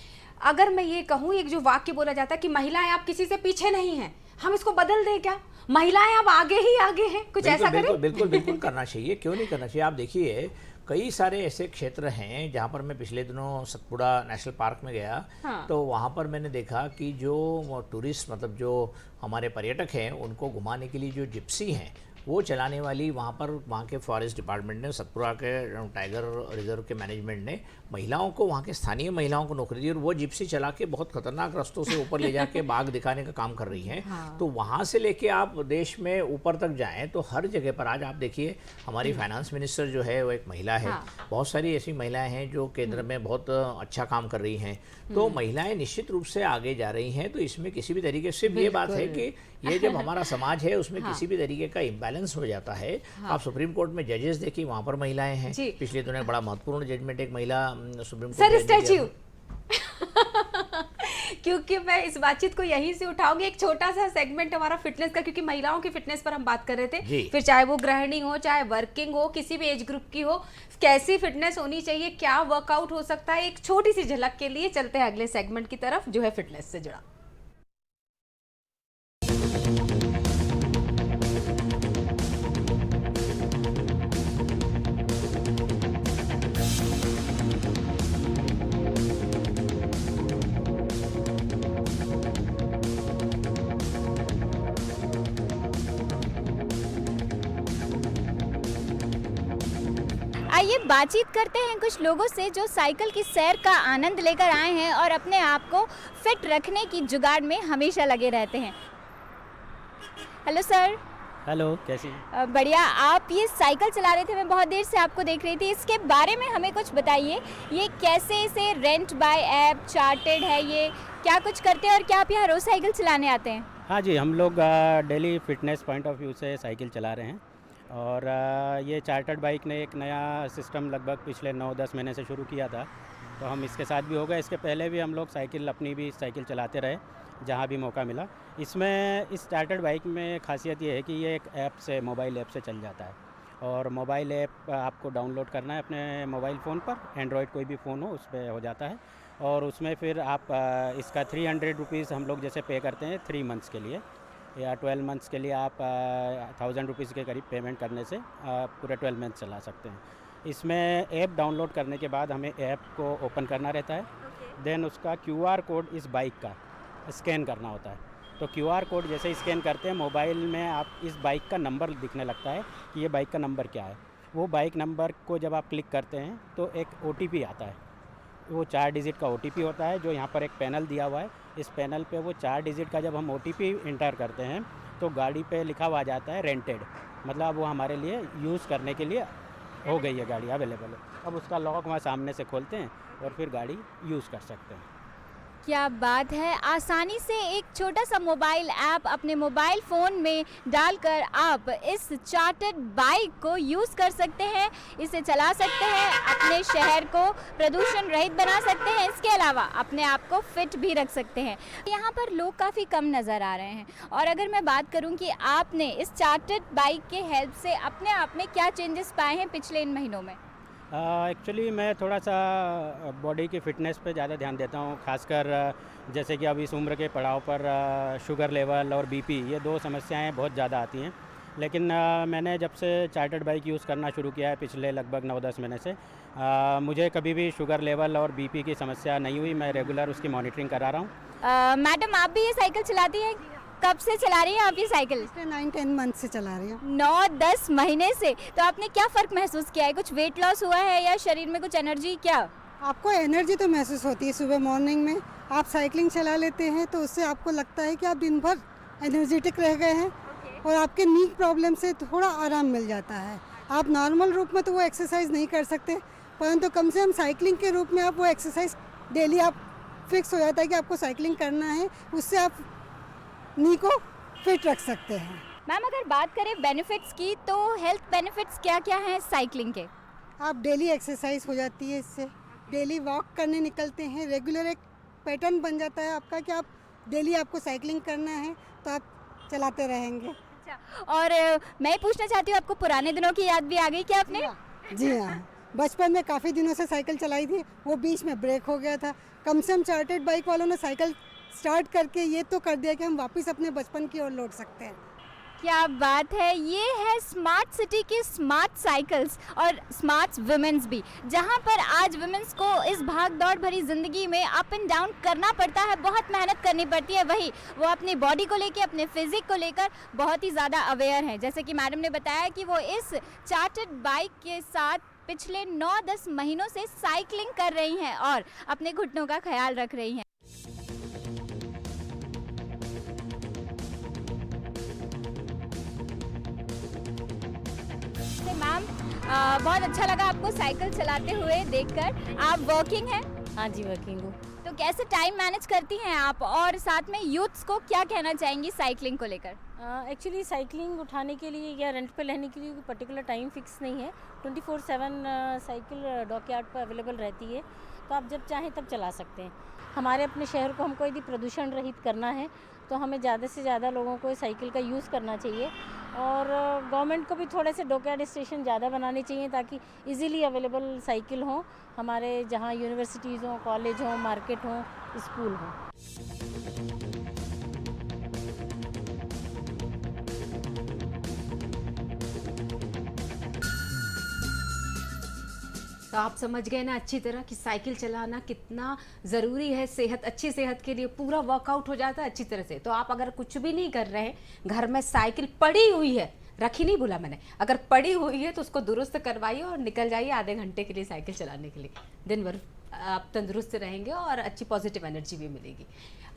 अगर मैं ये कहूँ, एक जो वाक्य बोला जाता है कि महिलाएं आप किसी से पीछे नहीं हैं, हम इसको बदल दें क्या? महिलाएं अब आगे ही आगे हैं, कुछ ऐसा करें? बिल्कुल करना चाहिए। क्यों नहीं करना चाहिए? आप देखिए, कई सारे ऐसे क्षेत्र हैं जहाँ पर मैं पिछले दिनों सतपुड़ा नेशनल पार्क में गया। तो वहाँ पर मैंने देखा कि जो टूरिस्ट, मतलब जो हमारे पर्यटक हैं, उनको घुमाने के लिए जो जिप्सी हैं, वो चलाने वाली वहाँ के फॉरेस्ट डिपार्टमेंट ने, सतपुरा के टाइगर रिजर्व के मैनेजमेंट ने महिलाओं को, वहाँ के स्थानीय महिलाओं को नौकरी दी और वो जिप्सी चला के बहुत खतरनाक रास्तों से ऊपर ले जाके बाघ दिखाने का काम कर रही हैं। तो वहाँ से लेके आप देश में ऊपर तक जाएं तो हर जगह पर आज आप देखिए हमारी फाइनेंस मिनिस्टर जो है वो एक महिला है। बहुत सारी ऐसी महिलाएं हैं जो केंद्र में बहुत अच्छा काम कर रही हैं। तो महिलाएं निश्चित रूप से आगे जा रही हैं। तो इसमें किसी भी तरीके से ये बात है कि ये जब हमारा समाज है उसमें किसी भी तरीके का इम्बैलेंस हो जाता है। आप सुप्रीम कोर्ट में जजेस देखिए, वहाँ पर महिलाएं हैं। पिछले दिनों एक बड़ा महत्वपूर्ण जजमेंट एक महिला सुप्रीम कोर्ट सर स्टैच्यू क्योंकि मैं इस बातचीत को यहीं से उठाऊंगी, एक छोटा सा सेगमेंट हमारा फिटनेस का, क्योंकि महिलाओं की फिटनेस पर हम बात कर रहे थे। फिर चाहे वो गृहिणी हो, चाहे वर्किंग हो, किसी भी एज ग्रुप की हो, कैसी फिटनेस होनी चाहिए, क्या वर्कआउट हो सकता है, एक छोटी सी झलक के लिए चलते हैं अगले सेगमेंट की तरफ जो है फिटनेस से जुड़ा। आइए बातचीत करते हैं कुछ लोगों से जो साइकिल की सैर का आनंद लेकर आए हैं और अपने आप को फिट रखने की जुगाड़ में हमेशा लगे रहते हैं। Hello sir. हेलो, कैसी? बढ़िया। आप ये साइकिल चला रहे थे, मैं बहुत देर से आपको देख रही थी। इसके बारे में हमें कुछ बताइए, ये कैसे इसे रेंट बाय ऐप चार्टेड है, ये क्या कुछ करते हैं और क्या आप यहाँ रोज़ साइकिल चलाने आते हैं? हाँ जी, हम लोग daily fitness point of view से साइकिल चला रहे हैं और ये चार्टर्ड बाइक ने एक नया सिस्टम लगभग पिछले 9-10 महीने से शुरू किया था, तो हम इसके साथ भी हो गए। इसके पहले भी हम लोग अपनी भी साइकिल चलाते रहे जहाँ भी मौका मिला। इसमें इस चार्टर्ड बाइक में खासियत ये है कि ये एक ऐप से, मोबाइल ऐप से चल जाता है और मोबाइल ऐप आपको डाउनलोड करना है अपने मोबाइल फ़ोन पर, एंड्रॉयड कोई भी फ़ोन हो उस पर हो जाता है। और उसमें फिर आप इसका 300 रुपीज़ हम लोग जैसे पे करते हैं 3 मंथ्स के लिए, या 12 मंथ्स के लिए आप 1000 रुपीज़ के करीब पेमेंट करने से पूरे 12 मंथ चला सकते हैं। इसमें ऐप डाउनलोड करने के बाद हमें ऐप को ओपन करना रहता है। देन उसका QR कोड इस बाइक का स्कैन करना होता है। तो QR कोड जैसे स्कैन करते हैं मोबाइल में आप इस बाइक का नंबर दिखने लगता है कि ये बाइक का नंबर क्या है। वो बाइक नंबर को जब आप क्लिक करते हैं तो एक OTP आता है। वो 4 डिजिट का OTP होता है जो यहाँ पर एक पैनल दिया हुआ है। इस पैनल पे वो 4 डिजिट का जब हम OTP इंटर करते हैं तो गाड़ी पे लिखा हुआ जाता है रेंटेड, मतलब वो हमारे लिए यूज़ करने के लिए हो गई है, गाड़ी अवेलेबल है। अब उसका लॉक वहाँ सामने से खोलते हैं और फिर गाड़ी यूज़ कर सकते हैं। क्या बात है, आसानी से एक छोटा सा मोबाइल ऐप अपने मोबाइल फ़ोन में डालकर आप इस चार्टर्ड बाइक को यूज़ कर सकते हैं, इसे चला सकते हैं, अपने शहर को प्रदूषण रहित बना सकते हैं, इसके अलावा अपने आप को फिट भी रख सकते हैं। यहाँ पर लोग काफ़ी कम नज़र आ रहे हैं और अगर मैं बात करूँ कि आपने इस चार्टर्ड बाइक के हेल्प से अपने आप में क्या चेंजेस पाए हैं पिछले इन महीनों में? एक्चुअली मैं थोड़ा सा बॉडी की फ़िटनेस पे ज़्यादा ध्यान देता हूँ, खासकर जैसे कि अब इस उम्र के पड़ाव पर शुगर लेवल और BP ये 2 समस्याएं बहुत ज़्यादा आती हैं। लेकिन मैंने जब से चार्टर्ड बाइक यूज़ करना शुरू किया है पिछले लगभग 9-10 महीने से, मुझे कभी भी शुगर लेवल और BP की समस्या नहीं हुई। मैं रेगुलर उसकी मॉनिटरिंग करा रहा हूँ। मैडम, आप भी ये साइकिल चलाती हैं? कब से चला रही हैं आप ये साइकिल? 9-10 मंथ से चला रही हूँ। 9-10 महीने से। तो आपने क्या फ़र्क महसूस किया है? कुछ वेट लॉस हुआ है या शरीर में कुछ एनर्जी? क्या आपको एनर्जी तो महसूस होती है सुबह मॉर्निंग में, आप साइकिलिंग चला लेते हैं तो उससे आपको लगता है कि आप दिन भर एनर्जेटिक रह गए हैं और आपके नी प्रॉब्लम से थोड़ा आराम मिल जाता है। आप नॉर्मल रूप में तो वो एक्सरसाइज नहीं कर सकते, परंतु कम से कम साइकिलिंग के रूप में आप वो एक्सरसाइज डेली आप फिक्स हो जाता है कि आपको साइकिलिंग करना है, उससे आप नी को फिट रख सकते हैं। मैम, अगर बात करें बेनिफिट्स की तो हेल्थ बेनिफिट्स क्या क्या हैं साइकिलिंग के? आप डेली एक्सरसाइज हो जाती है, इससे डेली वॉक करने निकलते हैं, रेगुलर एक पैटर्न बन जाता है आपका कि आप डेली आपको साइकिलिंग करना है तो आप चलाते रहेंगे। अच्छा, और मैं पूछना चाहती हूँ, आपको पुराने दिनों की याद भी आ गई क्या आपने? जी हाँ, बचपन में काफ़ी दिनों से साइकिल चलाई थी, वो बीच में ब्रेक हो गया था। कम से कम चार्टर्ड बाइक वालों ने साइकिल स्टार्ट करके ये तो कर दिया कि हम वापस अपने बचपन की ओर लौट सकते हैं। क्या बात है, ये है स्मार्ट सिटी की स्मार्ट साइकिल्स और स्मार्ट वुमेन्स भी, जहाँ पर आज वुमेन्स को इस भाग दौड़ भरी ज़िंदगी में अप एंड डाउन करना पड़ता है, बहुत मेहनत करनी पड़ती है। वही वो अपनी बॉडी को लेकर, अपने फिजिक को लेकर बहुत ही ज़्यादा अवेयर हैं। जैसे कि मैडम ने बताया कि वो इस चार्टर्ड बाइक के साथ पिछले 9-10 महीनों से साइकिलिंग कर रही हैं और अपने घुटनों का ख्याल रख रही हैं। मैम, बहुत अच्छा लगा आपको साइकिल चलाते हुए देखकर। आप वर्किंग हैं? हाँ जी, वर्किंग हूँ। तो कैसे टाइम मैनेज करती हैं आप, और साथ में यूथ्स को क्या कहना चाहेंगी साइकिलिंग को लेकर? एक्चुअली साइकिलिंग उठाने के लिए या रेंट पे लेने के लिए कोई पर्टिकुलर टाइम फिक्स नहीं है। 24/7 साइकिल डॉकयार्ड पर अवेलेबल रहती है, तो आप जब चाहें तब चला सकते हैं। हमारे अपने शहर को हमको यदि प्रदूषण रहित करना है तो हमें ज़्यादा से ज़्यादा लोगों को साइकिल का यूज़ करना चाहिए, और गवर्नमेंट को भी थोड़े से डॉकयार्ड स्टेशन ज़्यादा बनाने चाहिए ताकि इजीली अवेलेबल साइकिल हो हमारे जहाँ यूनिवर्सिटीज़ हों, कॉलेज हों, मार्केट हों, स्कूल हों। तो आप समझ गए ना अच्छी तरह कि साइकिल चलाना कितना ज़रूरी है सेहत, अच्छी सेहत के लिए। पूरा वर्कआउट हो जाता है अच्छी तरह से। तो आप अगर कुछ भी नहीं कर रहे हैं, घर में साइकिल पड़ी हुई है, रखी नहीं बोला मैंने, अगर पड़ी हुई है तो उसको दुरुस्त करवाइए और निकल जाइए आधे घंटे के लिए साइकिल चलाने के लिए। दिन भर आप तंदुरुस्त रहेंगे और अच्छी पॉजिटिव एनर्जी भी मिलेगी।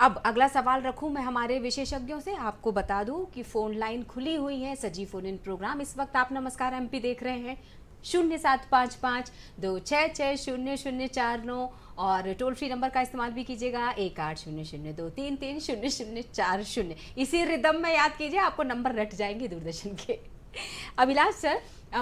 अब अगला सवाल रखूं मैं हमारे विशेषज्ञों से। आपको बता दूं कि फ़ोन लाइन खुली हुई है, सजी फ़ोन इन प्रोग्राम इस वक्त आप नमस्कार MP देख रहे हैं 0755-266-0049, और टोल फ्री नंबर का इस्तेमाल भी कीजिएगा 1800-233-0040। इसी रिदम में याद कीजिए, आपको नंबर रट जाएंगे दूरदर्शन के। अभिलाष सर,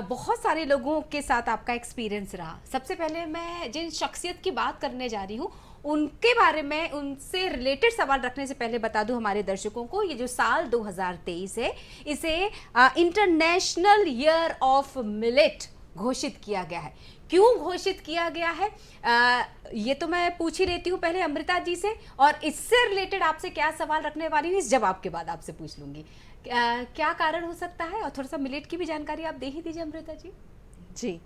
बहुत सारे लोगों के साथ आपका एक्सपीरियंस रहा। सबसे पहले मैं जिन शख्सियत की बात करने जा रही हूँ उनके बारे में, उनसे रिलेटेड सवाल रखने से पहले बता दूं हमारे दर्शकों को, ये जो साल 2023 है इसे इंटरनेशनल ईयर ऑफ मिलेट घोषित किया गया है। क्यों घोषित किया गया है ये तो मैं पूछ ही लेती हूँ पहले अमृता जी से, और इससे रिलेटेड आपसे क्या सवाल रखने वाली हूँ इस जवाब के बाद आपसे पूछ लूँगी। क्या कारण हो सकता है, और थोड़ा सा मिलेट की भी जानकारी आप दे ही दीजिए अमृता जी। जी,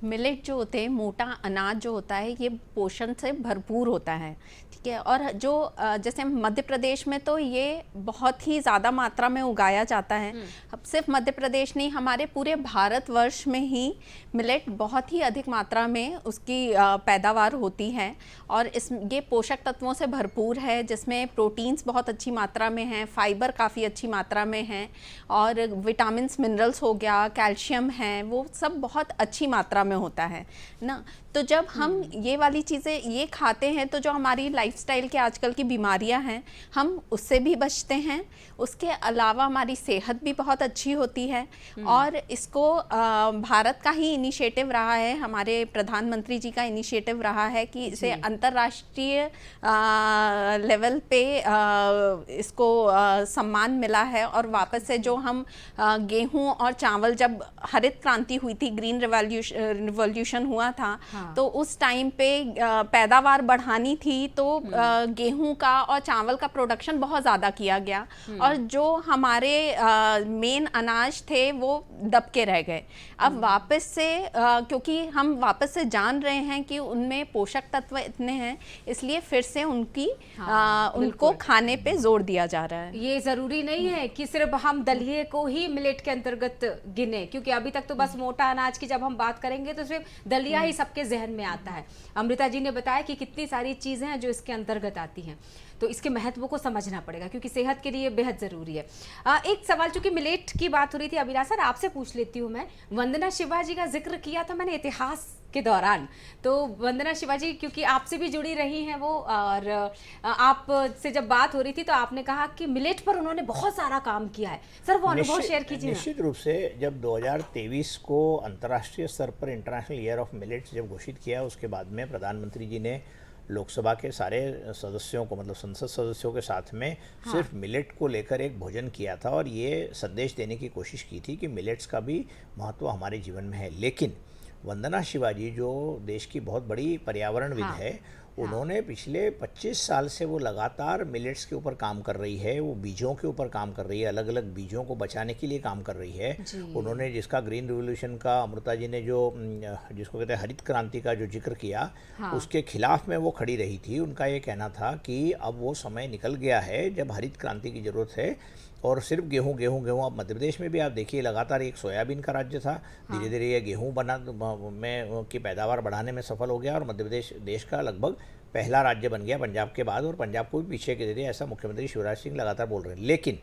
मिलेट जो होते हैं, मोटा अनाज जो होता है, ये पोषण से भरपूर होता है, ठीक है। और जो जैसे मध्य प्रदेश में तो ये बहुत ही ज़्यादा मात्रा में उगाया जाता है। अब सिर्फ मध्य प्रदेश नहीं, हमारे पूरे भारतवर्ष में ही मिलेट बहुत ही अधिक मात्रा में उसकी पैदावार होती है, और ये पोषक तत्वों से भरपूर है, जिसमें प्रोटीन्स बहुत अच्छी मात्रा में हैं, फाइबर काफ़ी अच्छी मात्रा में है, और विटामिन्स, मिनरल्स हो गया, कैल्शियम है, वो सब बहुत अच्छी मात्रा में होता है ना। तो जब हम ये वाली चीज़ें ये खाते हैं तो जो हमारी लाइफस्टाइल के आजकल की बीमारियां हैं, हम उससे भी बचते हैं। उसके अलावा हमारी सेहत भी बहुत अच्छी होती है, और इसको भारत का ही इनिशिएटिव रहा है, हमारे प्रधानमंत्री जी का इनिशिएटिव रहा है कि इसे अंतर्राष्ट्रीय लेवल पे इसको सम्मान मिला है। और वापस से जो हम गेहूं और चावल, जब हरित क्रांति हुई थी, ग्रीन रिवॉल्यूशन हुआ था, तो उस टाइम पे पैदावार बढ़ानी थी, तो गेहूं का और चावल का प्रोडक्शन बहुत ज़्यादा किया गया, और जो हमारे मेन अनाज थे वो दबके रह गए। अब वापस से क्योंकि हम वापस से जान रहे हैं कि उनमें पोषक तत्व इतने हैं, इसलिए फिर से उनको खाने पे जोर दिया जा रहा है। ये ज़रूरी नहीं है कि सिर्फ हम दलिये को ही मिलेट के अंतर्गत गिने, क्योंकि अभी तक तो बस मोटा अनाज की जब हम बात करेंगे तो सिर्फ दलिया ही सबके जहन में आता है। अमृता जी ने बताया कि कितनी सारी चीज़ें हैं जो इसके अंतर्गत आती हैं, तो इसके महत्व को समझना पड़ेगा क्योंकि सेहत के लिए बेहद ज़रूरी है। एक सवाल, चूंकि मिलेट की बात हो रही थी अभिलाष सर, आपसे पूछ लेती हूँ मैं। वंदना शिवा जी का जिक्र किया था मैंने इतिहास के दौरान, तो वंदना शिवा जी क्योंकि आपसे भी जुड़ी रही हैं वो, और आपसे जब बात हो रही थी तो आपने कहा कि मिलेट पर उन्होंने बहुत सारा काम किया है। सर वो अनुभव शेयर कीजिए। निश्चित रूप से जब 2023 को अंतर्राष्ट्रीय स्तर पर इंटरनेशनल ईयर ऑफ मिलेट्स जब घोषित किया, उसके बाद में प्रधानमंत्री जी ने लोकसभा के सारे सदस्यों को, मतलब संसद सदस्यों के साथ में सिर्फ मिलेट को लेकर एक भोजन किया था, और ये संदेश देने की कोशिश की थी कि मिलेट्स का भी महत्व हमारे जीवन में है। लेकिन वंदना शिवा जी जो देश की बहुत बड़ी पर्यावरणविद है, उन्होंने पिछले 25 साल से वो लगातार मिलेट्स के ऊपर काम कर रही है, वो बीजों के ऊपर काम कर रही है, अलग अलग बीजों को बचाने के लिए काम कर रही है। उन्होंने जिसका ग्रीन रिवोल्यूशन का अमृता जी ने जो जिसको कहते हैं हरित क्रांति का जो जिक्र किया, उसके खिलाफ में वो खड़ी रही थी। उनका ये कहना था कि अब वो समय निकल गया है जब हरित क्रांति की ज़रूरत है और सिर्फ गेहूं गेहूं गेहूं। अब मध्य प्रदेश में भी आप देखिए लगातार एक सोयाबीन का राज्य था, धीरे धीरे ये गेहूं में की पैदावार बढ़ाने में सफल हो गया और मध्य प्रदेश देश का लगभग पहला राज्य बन गया पंजाब के बाद, और पंजाब को भी पीछे के दे दिया, ऐसा मुख्यमंत्री शिवराज सिंह लगातार बोल रहे हैं। लेकिन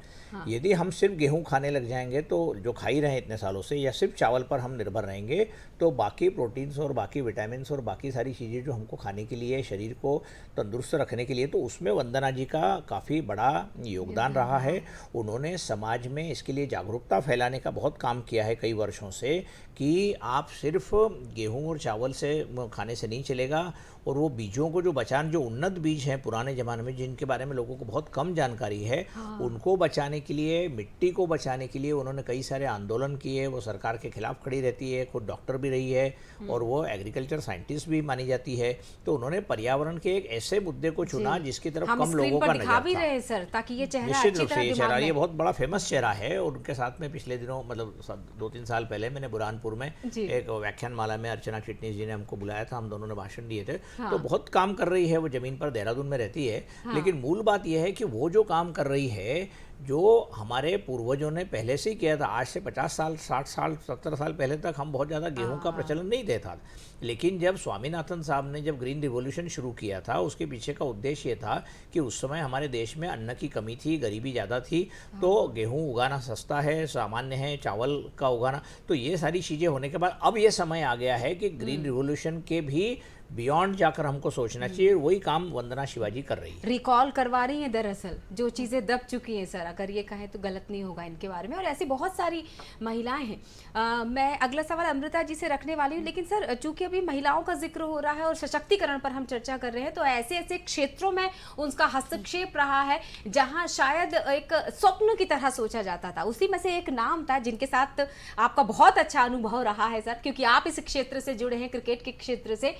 यदि हम सिर्फ गेहूं खाने लग जाएंगे तो जो खा ही रहे हैं इतने सालों से, या सिर्फ चावल पर हम निर्भर रहेंगे, तो बाकी प्रोटीन्स और बाकी विटामिन्स और बाकी सारी चीज़ें जो हमको खाने के लिए, शरीर को तंदुरुस्त रखने के लिए, तो उसमें वंदना जी का काफ़ी बड़ा योगदान रहा है। उन्होंने समाज में इसके लिए जागरूकता फैलाने का बहुत काम किया है कई वर्षों से, कि आप सिर्फ गेहूं और चावल से खाने से नहीं चलेगा, और वो बीजों को जो बचाने, जो उन्नत बीज हैं पुराने ज़माने में जिनके बारे में लोगों को बहुत कम जानकारी है, उनको बचाने के लिए, मिट्टी को बचाने के लिए उन्होंने कई सारे आंदोलन किए। वो सरकार के खिलाफ खड़ी रहती है, खुद डॉक्टर भी रही है और वो एग्रीकल्चर साइंटिस्ट भी मानी जाती है। तो उन्होंने पर्यावरण के एक ऐसे मुद्दे को चुना जिसकी तरफ कम लोगों का नजर भी था। रहे सर, ताकि ये चेहरा निश्चित अच्छी रूप से तरह ये दिमाग चेहरा, में- ये बहुत बड़ा फेमस चेहरा है। और उनके साथ में पिछले दिनों, मतलब 2-3 साल पहले मैंने बुरहानपुर में एक व्याख्यान माला में अर्चना चिटनीस जी ने हमको बुलाया था, हम दोनों ने भाषण दिए थे। तो बहुत काम कर रही है वो, ज़मीन पर देहरादून में रहती है। लेकिन मूल बात यह है कि वो जो काम कर रही है, जो हमारे पूर्वजों ने पहले से ही किया था, आज से 50 साल, 60 साल, 70 साल पहले तक हम बहुत ज़्यादा गेहूं का प्रचलन नहीं देता था। लेकिन जब स्वामीनाथन साहब ने जब ग्रीन रिवॉल्यूशन शुरू किया था, उसके पीछे का उद्देश्य ये था कि उस समय हमारे देश में अन्न की कमी थी, गरीबी ज़्यादा थी, तो गेहूं उगाना सस्ता है, सामान्य है, चावल का उगाना, तो ये सारी चीज़ें होने के बाद अब ये समय आ गया है कि ग्रीन रिवॉल्यूशन के भी बियॉन्ड जाकर हमको सोचना चाहिए। वही काम वंदना शिवाजी कर रही है, रिकॉल करवा रही हैं दरअसल जो चीज़ें दब चुकी हैं सर, अगर ये कहें तो गलत नहीं होगा इनके बारे में। और ऐसी बहुत सारी महिलाएं हैं। मैं अगला सवाल अमृता जी से रखने वाली हूँ, लेकिन सर चूंकि अभी महिलाओं का जिक्र हो रहा है और सशक्तिकरण पर हम चर्चा कर रहे हैं, तो ऐसे ऐसे क्षेत्रों में उनका हस्तक्षेप रहा है जहाँ शायद एक स्वप्न की तरह सोचा जाता था। उसी में से एक नाम था जिनके साथ आपका बहुत अच्छा अनुभव रहा है सर, क्योंकि आप इस क्षेत्र से जुड़े हैं, क्रिकेट के क्षेत्र से।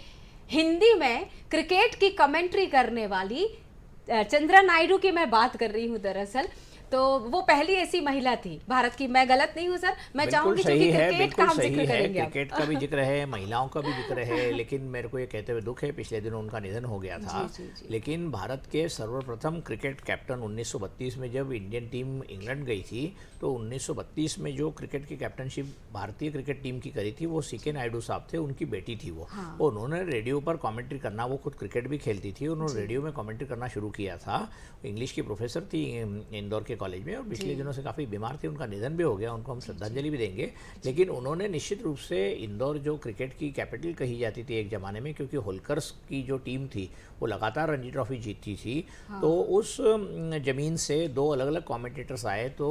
हिंदी में क्रिकेट की कमेंट्री करने वाली चंद्रा नायडू की मैं बात कर रही हूँ दरअसल। तो वो पहली ऐसी महिला थी भारत की। मैं गलत नहीं हूँ सर? मैं चाहूंगी क्योंकि क्रिकेट का हम जिक्र करेंगे, क्रिकेट का भी जिक्र है, महिलाओं का भी जिक्र है, लेकिन मेरे को ये कहते हुए दुख है, पिछले दिनों उनका निधन हो गया था। लेकिन भारत के सर्वप्रथम क्रिकेट कैप्टन 1932 में जब इंडियन टीम इंग्लैंड गई थी, तो 1932 में जो क्रिकेट की कैप्टनशिप भारतीय क्रिकेट टीम की करी थी, वो सीके नायडू साहब थे, उनकी बेटी थी वो। उन्होंने रेडियो पर कॉमेंट्री करना, वो खुद क्रिकेट भी खेलती थी, उन्होंने रेडियो में कॉमेंट्री करना शुरू किया था। इंग्लिश की प्रोफेसर थी इंदौर के कॉलेज में, और पिछले दिनों से काफ़ी बीमार थी, उनका निधन भी हो गया, उनको हम श्रद्धांजलि भी देंगे। लेकिन उन्होंने निश्चित रूप से इंदौर जो क्रिकेट की कैपिटल कही जाती थी एक ज़माने में, क्योंकि होलकर्स की जो टीम थी वो लगातार रणजी ट्रॉफी जीतती थी, तो उस ज़मीन से दो अलग अलग कमेंटेटर्स आए। तो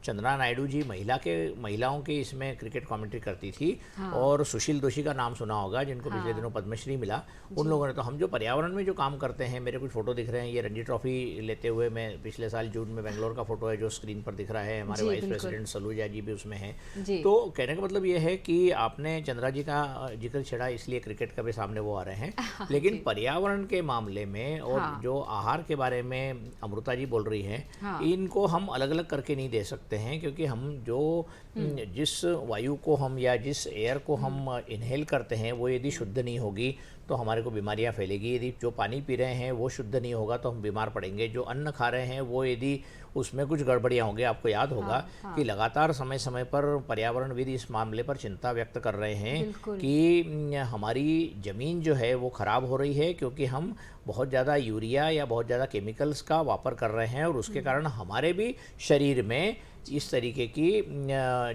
चंद्रा नायडू जी महिलाओं के इसमें क्रिकेट कमेंट्री करती थी, और सुशील दोषी का नाम सुना होगा, जिनको पिछले दिनों पद्मश्री मिला, उन लोगों ने। तो हम जो पर्यावरण में जो काम करते हैं, मेरे कुछ फोटो दिख रहे हैं, ये रणजी ट्रॉफी लेते हुए मैं पिछले साल जून में बेंगलोर का फोटो है जो स्क्रीन पर दिख रहा है, हमारे वाइस प्रेसिडेंट सलूजा जी भी उसमें हैं। तो कहने का मतलब ये है कि आपने चंद्रा जी का जिक्र छेड़ा, इसलिए क्रिकेट का भी सामने वो आ रहे हैं। लेकिन पर्यावरण के मामले में और जो आहार के बारे में अमृता जी बोल रही हैं, इनको हम अलग अलग करके नहीं दे सकते हैं, क्योंकि हम जो जिस वायु को हम या जिस एयर को हम इनहेल करते हैं वो यदि शुद्ध नहीं होगी तो हमारे को बीमारियां फैलेगी। यदि जो पानी पी रहे हैं वो शुद्ध नहीं होगा तो हम बीमार पड़ेंगे। जो अन्न खा रहे हैं वो यदि उसमें कुछ गड़बड़ियाँ होंगी। आपको याद होगा कि लगातार समय समय पर पर्यावरणविद इस मामले पर चिंता व्यक्त कर रहे हैं कि हमारी ज़मीन जो है वो ख़राब हो रही है, क्योंकि हम बहुत ज़्यादा यूरिया या बहुत ज़्यादा केमिकल्स का वापर कर रहे हैं, और उसके कारण हमारे भी शरीर में इस तरीके की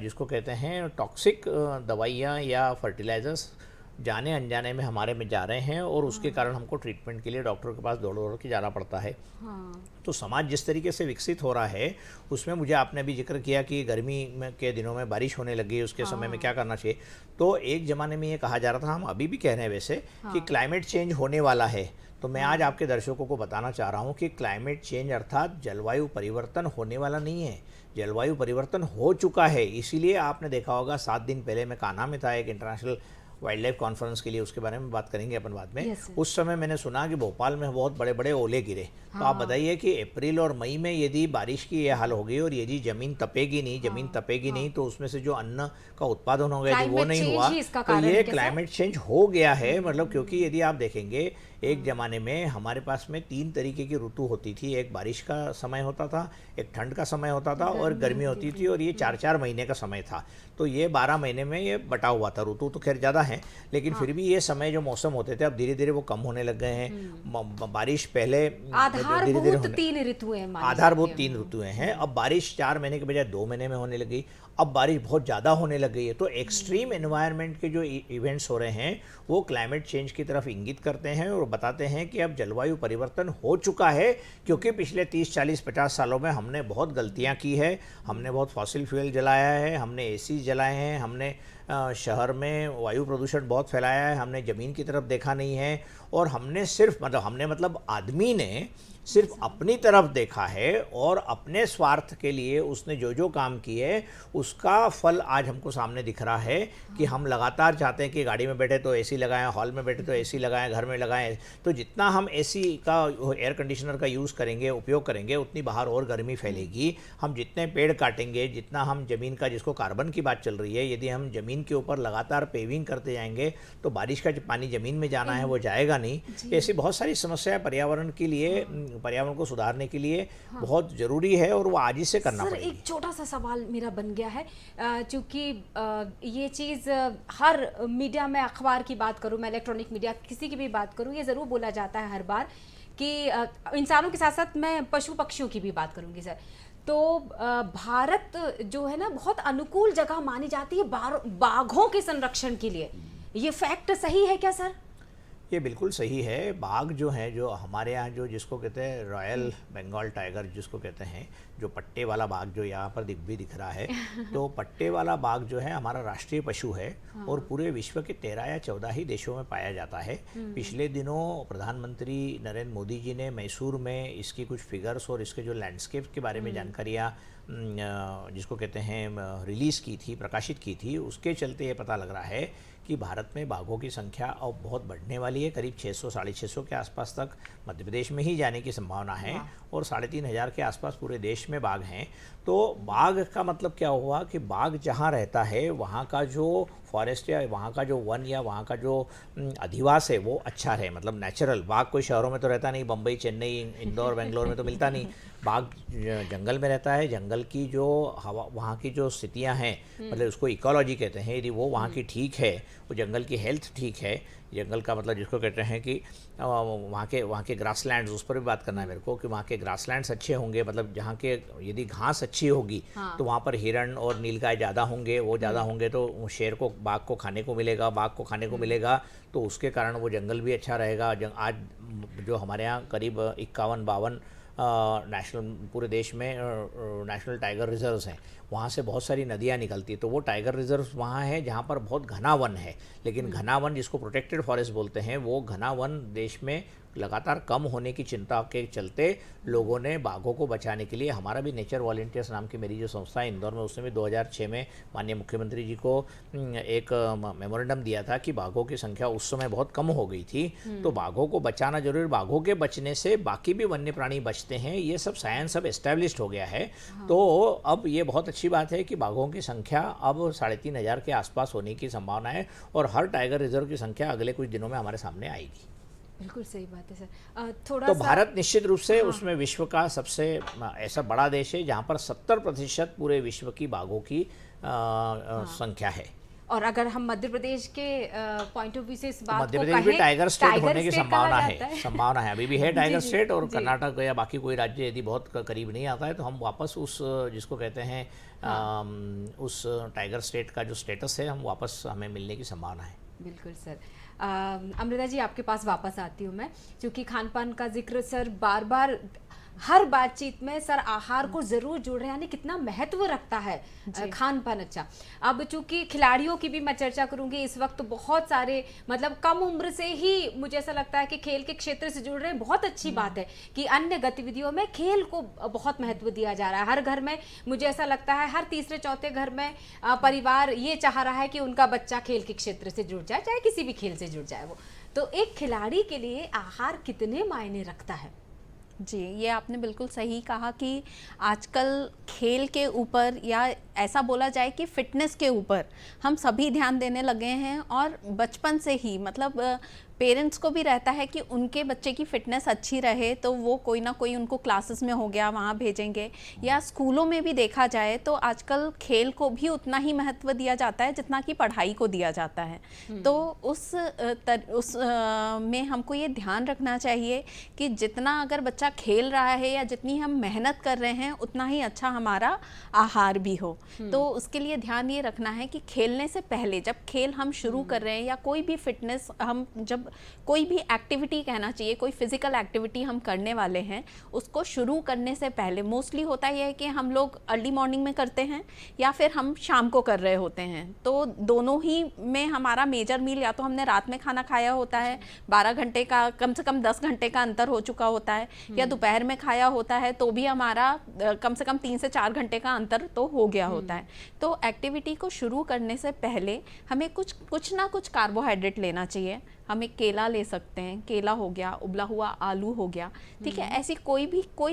जिसको कहते हैं टॉक्सिक दवाइयाँ या फर्टिलाइजर्स जाने अनजाने में हमारे में जा रहे हैं, और उसके कारण हमको ट्रीटमेंट के लिए डॉक्टर के पास दौड़ दौड़ के जाना पड़ता है। तो समाज जिस तरीके से विकसित हो रहा है, उसमें मुझे आपने भी जिक्र किया कि गर्मी के दिनों में बारिश होने लगी, उसके समय में क्या करना चाहिए। तो एक ज़माने में ये कहा जा रहा था, हम अभी भी कह रहे हैं वैसे, कि क्लाइमेट चेंज होने वाला है। तो मैं आज आपके दर्शकों को बताना चाह रहा हूँ कि क्लाइमेट चेंज अर्थात जलवायु परिवर्तन होने वाला नहीं है, जलवायु परिवर्तन हो चुका है। इसीलिए आपने देखा होगा 7 दिन पहले मैं कान्हा में था, एक इंटरनेशनल वाइल्ड लाइफ कॉन्फ्रेंस के लिए, उसके बारे में बात करेंगे अपन बाद में। Yes, sir. उस समय मैंने सुना कि भोपाल में बहुत बड़े बड़े ओले गिरे। तो आप बताइए कि अप्रैल और मई में यदि बारिश की ये हाल हो गई और यदि जमीन तपेगी नहीं तो उसमें से जो अन्न का उत्पादन होगा यदि वो Climate नहीं change हुआ ही इसका तो कारण ये है क्या, सर? क्लाइमेट चेंज हो गया है। मतलब क्योंकि यदि आप देखेंगे एक ज़माने में हमारे पास में 3 तरीके की ऋतु होती थी। एक बारिश का समय होता था, एक ठंड का समय होता था और गर्मी होती थी, और ये 4-4 महीने का समय था। तो ये 12 महीने में ये बटा हुआ था। ऋतु तो खैर ज़्यादा है, लेकिन फिर भी ये समय जो मौसम होते थे अब धीरे धीरे वो कम होने लग गए हैं। बारिश पहले आधारभूत 3 ऋतुएं मानी आधारभूत जाती 3 ऋतुएं हैं। अब बारिश 4 महीने के बजाय 2 महीने में होने लगी। अब बारिश बहुत ज़्यादा होने लग गई है। तो एक्सट्रीम एनवायरनमेंट के जो इवेंट्स हो रहे हैं वो क्लाइमेट चेंज की तरफ इंगित करते हैं और बताते हैं कि अब जलवायु परिवर्तन हो चुका है, क्योंकि पिछले 30, 40, 50 सालों में हमने बहुत गलतियां की है। हमने बहुत फॉसिल फ्यूल जलाया है, हमने एसी जलाए हैं, हमने शहर में वायु प्रदूषण बहुत फैलाया है, हमने ज़मीन की तरफ देखा नहीं है, और हमने सिर्फ मतलब आदमी ने सिर्फ अपनी तरफ देखा है और अपने स्वार्थ के लिए उसने जो जो काम किए उसका फल आज हमको सामने दिख रहा है कि हम लगातार चाहते हैं कि गाड़ी में बैठे तो एसी लगाएं, हॉल में बैठे तो एसी लगाएं, घर में लगाएं। तो जितना हम एसी का, एयर कंडीशनर का यूज़ करेंगे, उपयोग करेंगे, उतनी बाहर और गर्मी फैलेगी। हम जितने पेड़ काटेंगे, जितना हम ज़मीन का, जिसको कार्बन की बात चल रही है, यदि हम ज़मीन के ऊपर लगातार पेविंग करते जाएंगे तो बारिश का जो पानी ज़मीन में जाना है वो जाएगा नहीं। ऐसी बहुत सारी समस्याएं पर्यावरण के लिए, पर्यावरण को सुधारने के लिए बहुत जरूरी है और वो आज ही से करना सर, पड़ेगा। एक छोटा सा सवाल मेरा बन गया है, क्योंकि ये चीज़ हर मीडिया में, अखबार की बात करूं मैं, इलेक्ट्रॉनिक मीडिया, किसी की भी बात करूं, ये ज़रूर बोला जाता है हर बार कि इंसानों के साथ साथ मैं पशु पक्षियों की भी बात करूंगी सर। तो भारत जो है ना बहुत अनुकूल जगह मानी जाती है बाघों के संरक्षण के लिए। ये फैक्ट सही है क्या सर? ये बिल्कुल सही है। बाघ जो है, जो हमारे यहाँ जो जिसको कहते हैं रॉयल बंगाल टाइगर जिसको कहते हैं, जो पट्टे वाला बाघ जो यहाँ पर भी दिख रहा है, तो पट्टे वाला बाघ जो है हमारा राष्ट्रीय पशु है और पूरे विश्व के 13 या 14 ही देशों में पाया जाता है। पिछले दिनों प्रधानमंत्री नरेंद्र मोदी जी ने मैसूर में इसकी कुछ फिगर्स और इसके जो लैंडस्केप के बारे में जानकारियाँ जिसको कहते हैं रिलीज़ की थी, प्रकाशित की थी। उसके चलते ये पता लग रहा है कि भारत में बाघों की संख्या अब बहुत बढ़ने वाली है। करीब 600, 650 के आसपास तक मध्य प्रदेश में ही जाने की संभावना है और 3500 के आसपास पूरे देश में बाघ हैं। तो बाघ का मतलब क्या हुआ कि बाघ जहाँ रहता है वहाँ का जो फॉरेस्ट या वहाँ का जो वन या वहाँ का जो अधिवास है वो अच्छा रहे, मतलब नेचुरल। बाघ कोई शहरों में तो रहता नहीं, बम्बई, चेन्नई, इंदौर, बेंगलोर में तो मिलता नहीं। बाघ जंगल में रहता है। जंगल की जो हवा, वहाँ की जो स्थितियाँ हैं, मतलब उसको इकोलॉजी कहते हैं, यदि वो वहाँ की ठीक है, वो जंगल की हेल्थ ठीक है, जंगल का मतलब जिसको कहते हैं कि वहाँ के ग्रासलैंड्स, उस पर भी बात करना है मेरे को कि वहाँ के ग्रासलैंड्स अच्छे होंगे, मतलब जहाँ के यदि घास अच्छी होगी तो वहाँ पर हिरण और नीलगाय ज़्यादा होंगे, वो ज़्यादा होंगे तो शेर को, बाघ को खाने को मिलेगा, बाघ को खाने को मिलेगा, तो उसके कारण वो जंगल भी अच्छा रहेगा। आज जो हमारे यहाँ करीब 51-52 नेशनल, पूरे देश में नेशनल टाइगर रिजर्व्स हैं, वहाँ से बहुत सारी नदियाँ निकलती, तो वो टाइगर रिजर्व्स वहाँ है जहाँ पर बहुत घना वन है। लेकिन घना वन जिसको प्रोटेक्टेड फॉरेस्ट बोलते हैं, वो घना वन देश में लगातार कम होने की चिंता के चलते लोगों ने बाघों को बचाने के लिए, हमारा भी नेचर वॉलंटियर्स नाम की मेरी जो संस्था है इंदौर में, उसने भी 2006 में माननीय मुख्यमंत्री जी को एक मेमोरेंडम दिया था कि बाघों की संख्या उस समय बहुत कम हो गई थी, तो बाघों को बचाना जरूरी। बाघों के बचने से बाकी भी वन्य प्राणी बचते हैं, ये सब साइंस अब एस्टेब्लिश्ड हो गया है। तो अब ये बहुत अच्छी बात है कि बाघों की संख्या अब 3500 के आसपास होने की संभावना है और हर टाइगर रिजर्व की संख्या अगले कुछ दिनों में हमारे सामने आएगी। बिल्कुल सही बात है सर। थोड़ा तो सा भारत निश्चित रूप से उसमें विश्व का सबसे ऐसा बड़ा देश है जहाँ पर 70% पूरे विश्व की बाघों की संख्या है। और अगर हम मध्य प्रदेश के पॉइंट ऑफ व्यू से इस बात मध्य को प्रदेश भी कहें, टाइगर स्टेट होने की स्टेट संभावना कहा है, जाता संभावना है, अभी भी है टाइगर जी, स्टेट। और जी। कर्नाटक या बाकी कोई राज्य यदि बहुत करीब नहीं आता है तो हम वापस उस जिसको कहते हैं उस टाइगर स्टेट का जो स्टेटस है, हम वापस हमें मिलने की संभावना है। बिल्कुल सर। अमृता जी, आपके पास वापस आती हूँ मैं, क्योंकि खान पान का जिक्र सर बार बार हर बातचीत में सर आहार को जरूर जोड़ रहे हैं, यानी कितना महत्व रखता है खान पान। अच्छा, अब चूंकि खिलाड़ियों की भी मैं चर्चा करूंगी, इस वक्त बहुत सारे मतलब कम उम्र से ही मुझे ऐसा लगता है कि खेल के क्षेत्र से जुड़ रहे हैं। बहुत अच्छी बात है कि अन्य गतिविधियों में खेल को बहुत महत्व दिया जा रहा है। हर घर में मुझे ऐसा लगता है हर तीसरे चौथे घर में परिवार ये चाह रहा है कि उनका बच्चा खेल के क्षेत्र से जुड़ जाए, चाहे किसी भी खेल से जुड़ जाए वो। तो एक खिलाड़ी के लिए आहार कितने मायने रखता है? जी, ये आपने बिल्कुल सही कहा कि आजकल खेल के ऊपर या ऐसा बोला जाए कि फिटनेस के ऊपर हम सभी ध्यान देने लगे हैं, और बचपन से ही मतलब पेरेंट्स को भी रहता है कि उनके बच्चे की फ़िटनेस अच्छी रहे, तो वो कोई ना कोई उनको क्लासेस में हो गया वहाँ भेजेंगे, या स्कूलों में भी देखा जाए तो आजकल खेल को भी उतना ही महत्व दिया जाता है जितना कि पढ़ाई को दिया जाता है। तो उस में हमको ये ध्यान रखना चाहिए कि जितना अगर बच्चा खेल रहा है या जितनी हम मेहनत कर रहे हैं उतना ही अच्छा हमारा आहार भी हो। तो उसके लिए ध्यान ये रखना है कि खेलने से पहले जब खेल हम शुरू कर रहे हैं या कोई भी फिटनेस हम जब कोई भी एक्टिविटी कहना चाहिए, कोई फिजिकल एक्टिविटी हम करने वाले हैं, उसको शुरू करने से पहले मोस्टली होता यह है कि हम लोग अर्ली मॉर्निंग में करते हैं या फिर हम शाम को कर रहे होते हैं। तो दोनों ही में हमारा मेजर मील या तो हमने रात में खाना खाया होता है, 12 घंटे का कम से कम 10 घंटे का अंतर हो चुका होता है, या दोपहर में खाया होता है तो भी हमारा कम से कम 3 से 4 घंटे का अंतर तो हो गया होता है। तो एक्टिविटी को शुरू करने से पहले हमें कुछ ना कुछ कार्बोहाइड्रेट लेना चाहिए। हम एक केला ले सकते हैं, केला हो गया, उबला हुआ आलू हो गया, ठीक है। ऐसी कोई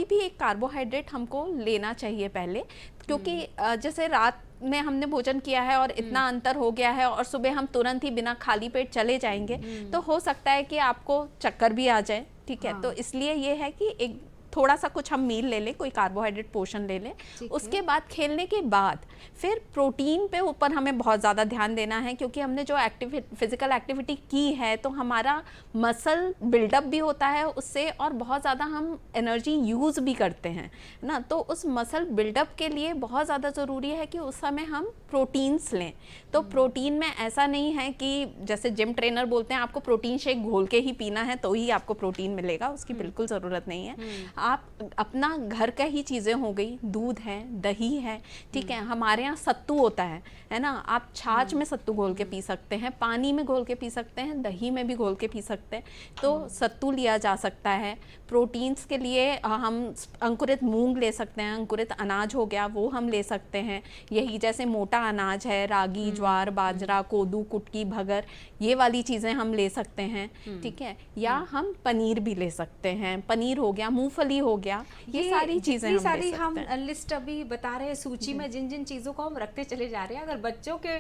भी एक कार्बोहाइड्रेट हमको लेना चाहिए पहले, क्योंकि जैसे रात में हमने भोजन किया है और इतना अंतर हो गया है और सुबह हम तुरंत ही बिना खाली पेट चले जाएंगे तो हो सकता है कि आपको चक्कर भी आ जाए, ठीक है। तो इसलिए ये है कि एक थोड़ा सा कुछ हम मील ले लें, कोई कार्बोहाइड्रेट पोर्शन ले लें। उसके बाद खेलने के बाद फिर प्रोटीन पे ऊपर हमें बहुत ज़्यादा ध्यान देना है, क्योंकि हमने जो फिजिकल एक्टिविटी की है तो हमारा मसल बिल्डअप भी होता है उससे, और बहुत ज़्यादा हम एनर्जी यूज़ भी करते हैं ना। तो उस मसल बिल्डअप के लिए बहुत ज़्यादा ज़रूरी है कि उस समय हम प्रोटीन्स लें। तो प्रोटीन में ऐसा नहीं है कि जैसे जिम ट्रेनर बोलते हैं आपको प्रोटीन शेक घोल के ही पीना है तो ही आपको प्रोटीन मिलेगा, उसकी बिल्कुल ज़रूरत नहीं है। आप अपना घर का ही चीज़ें हो गई, दूध है, दही है, ठीक है। हमारे यहाँ सत्तू होता है ना, आप छाछ में सत्तू घोल के पी सकते हैं, पानी में घोल के पी सकते हैं, दही में भी घोल के पी सकते हैं। तो सत्तू लिया जा सकता है। प्रोटीन्स के लिए हम अंकुरित मूंग ले सकते हैं, अंकुरित अनाज हो गया वो हम ले सकते हैं। यही जैसे मोटा अनाज है, रागी, ज्वार, बाजरा, कोदू, कुटकी, भगर, ये वाली चीज़ें हम ले सकते हैं, ठीक है। या हम पनीर भी ले सकते हैं, पनीर हो गया, मूंगफली हो गया, ये सारी चीज़ें हम लिस्ट अभी बता रहे हैं, सूची में जिन जिन चीज़ों को हम रखते चले जा रहे हैं। अगर बच्चों के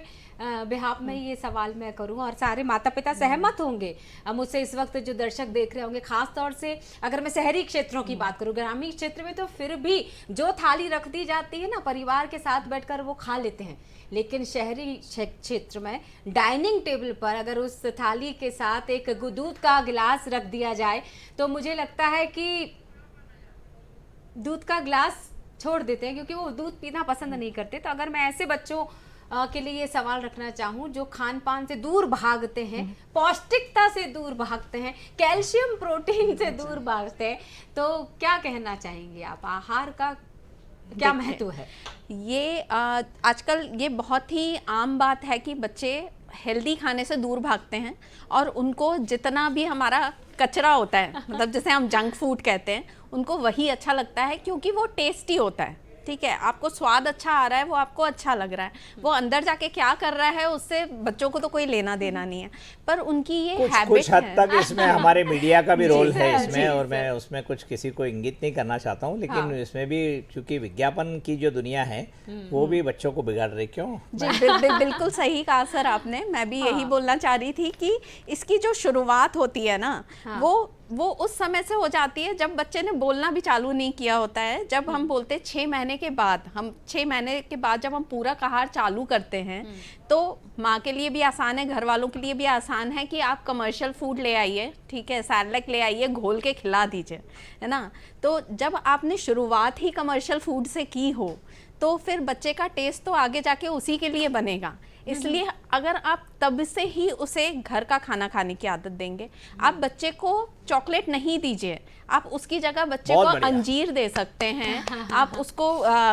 बिहाफ में ये सवाल मैं करूं और सारे माता पिता सहमत होंगे मुझसे, इस वक्त जो दर्शक देख रहे होंगे, खास तौर से अगर मैं शहरी क्षेत्रों की बात करूं, ग्रामीण क्षेत्र में तो फिर भी जो थाली रख दी जाती है ना, परिवार के साथ बैठकर वो खा लेते हैं। लेकिन शहरी क्षेत्र में डाइनिंग टेबल पर अगर उस थाली के साथ एक दूध का गिलास रख दिया जाए तो मुझे लगता है कि दूध का गिलास छोड़ देते हैं, क्योंकि वो दूध पीना पसंद नहीं करते। तो अगर मैं ऐसे बच्चों के लिए ये सवाल रखना चाहूँ जो खान पान से दूर भागते हैं, पौष्टिकता से दूर भागते हैं, कैल्शियम प्रोटीन से दूर भागते हैं, तो क्या कहना चाहेंगे आप? आहार का क्या महत्व है? ये आजकल ये बहुत ही आम बात है कि बच्चे हेल्दी खाने से दूर भागते हैं और उनको जितना भी हमारा कचरा होता है, मतलब जैसे हम जंक फूड कहते हैं, उनको वही अच्छा लगता है क्योंकि वो टेस्टी होता है, ठीक है। आपको स्वाद अच्छा आ रहा है, वो आपको अच्छा लग रहा है, वो अंदर जाके क्या कर रहा है उससे बच्चों को तो कोई लेना देना नहीं है, पर उनकी ये हैबिट कुछ हद तक इसमें हमारे मीडिया का भी रोल है इसमें, और मैं उसमें कुछ किसी को इंगित नहीं करना चाहता हूँ, लेकिन इसमें भी क्योंकि विज्ञापन की जो दुनिया है वो भी बच्चों को बिगाड़ रही। क्यों जी, बिल्कुल सही कहा सर आपने। मैं भी यही बोलना चाह रही थी कि इसकी जो शुरुआत होती है ना, वो उस समय से हो जाती है जब बच्चे ने बोलना भी चालू नहीं किया होता है। जब हम बोलते 6 महीने के बाद, हम 6 महीने के बाद जब हम पूरक आहार चालू करते हैं तो माँ के लिए भी आसान है, घर वालों के लिए भी आसान है कि आप कमर्शियल फूड ले आइए, ठीक है, सैरेलैक ले आइए, घोल के खिला दीजिए, है ना। तो जब आपने शुरुआत ही कमर्शियल फूड से की हो तो फिर बच्चे का टेस्ट तो आगे जाके उसी के लिए बनेगा। इसलिए अगर आप तब से ही उसे घर का खाना खाने की आदत देंगे। आप बच्चे को चॉकलेट नहीं दीजिए, आप उसकी जगह बच्चे को बहुत बढ़िया। अंजीर दे सकते हैं, आप उसको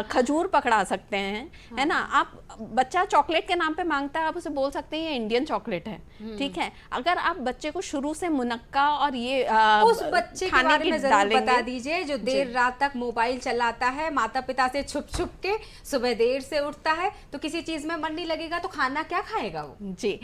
खजूर पकड़ा सकते हैं, है ना। आप बच्चा चॉकलेट के नाम पे मांगता है, आप उसे बोल सकते हैं ये इंडियन चॉकलेट है, ठीक है। अगर आप बच्चे को शुरू से मुनक्का और ये उस बच्चे के खाने बारे की में जरूर डालेंगे। बता दीजिए जो देर रात तक मोबाइल चलाता है, माता पिता से छुप छुप के, सुबह देर से उठता है, तो किसी चीज में मन नहीं लगेगा तो खाना क्या खाएगा वो। जी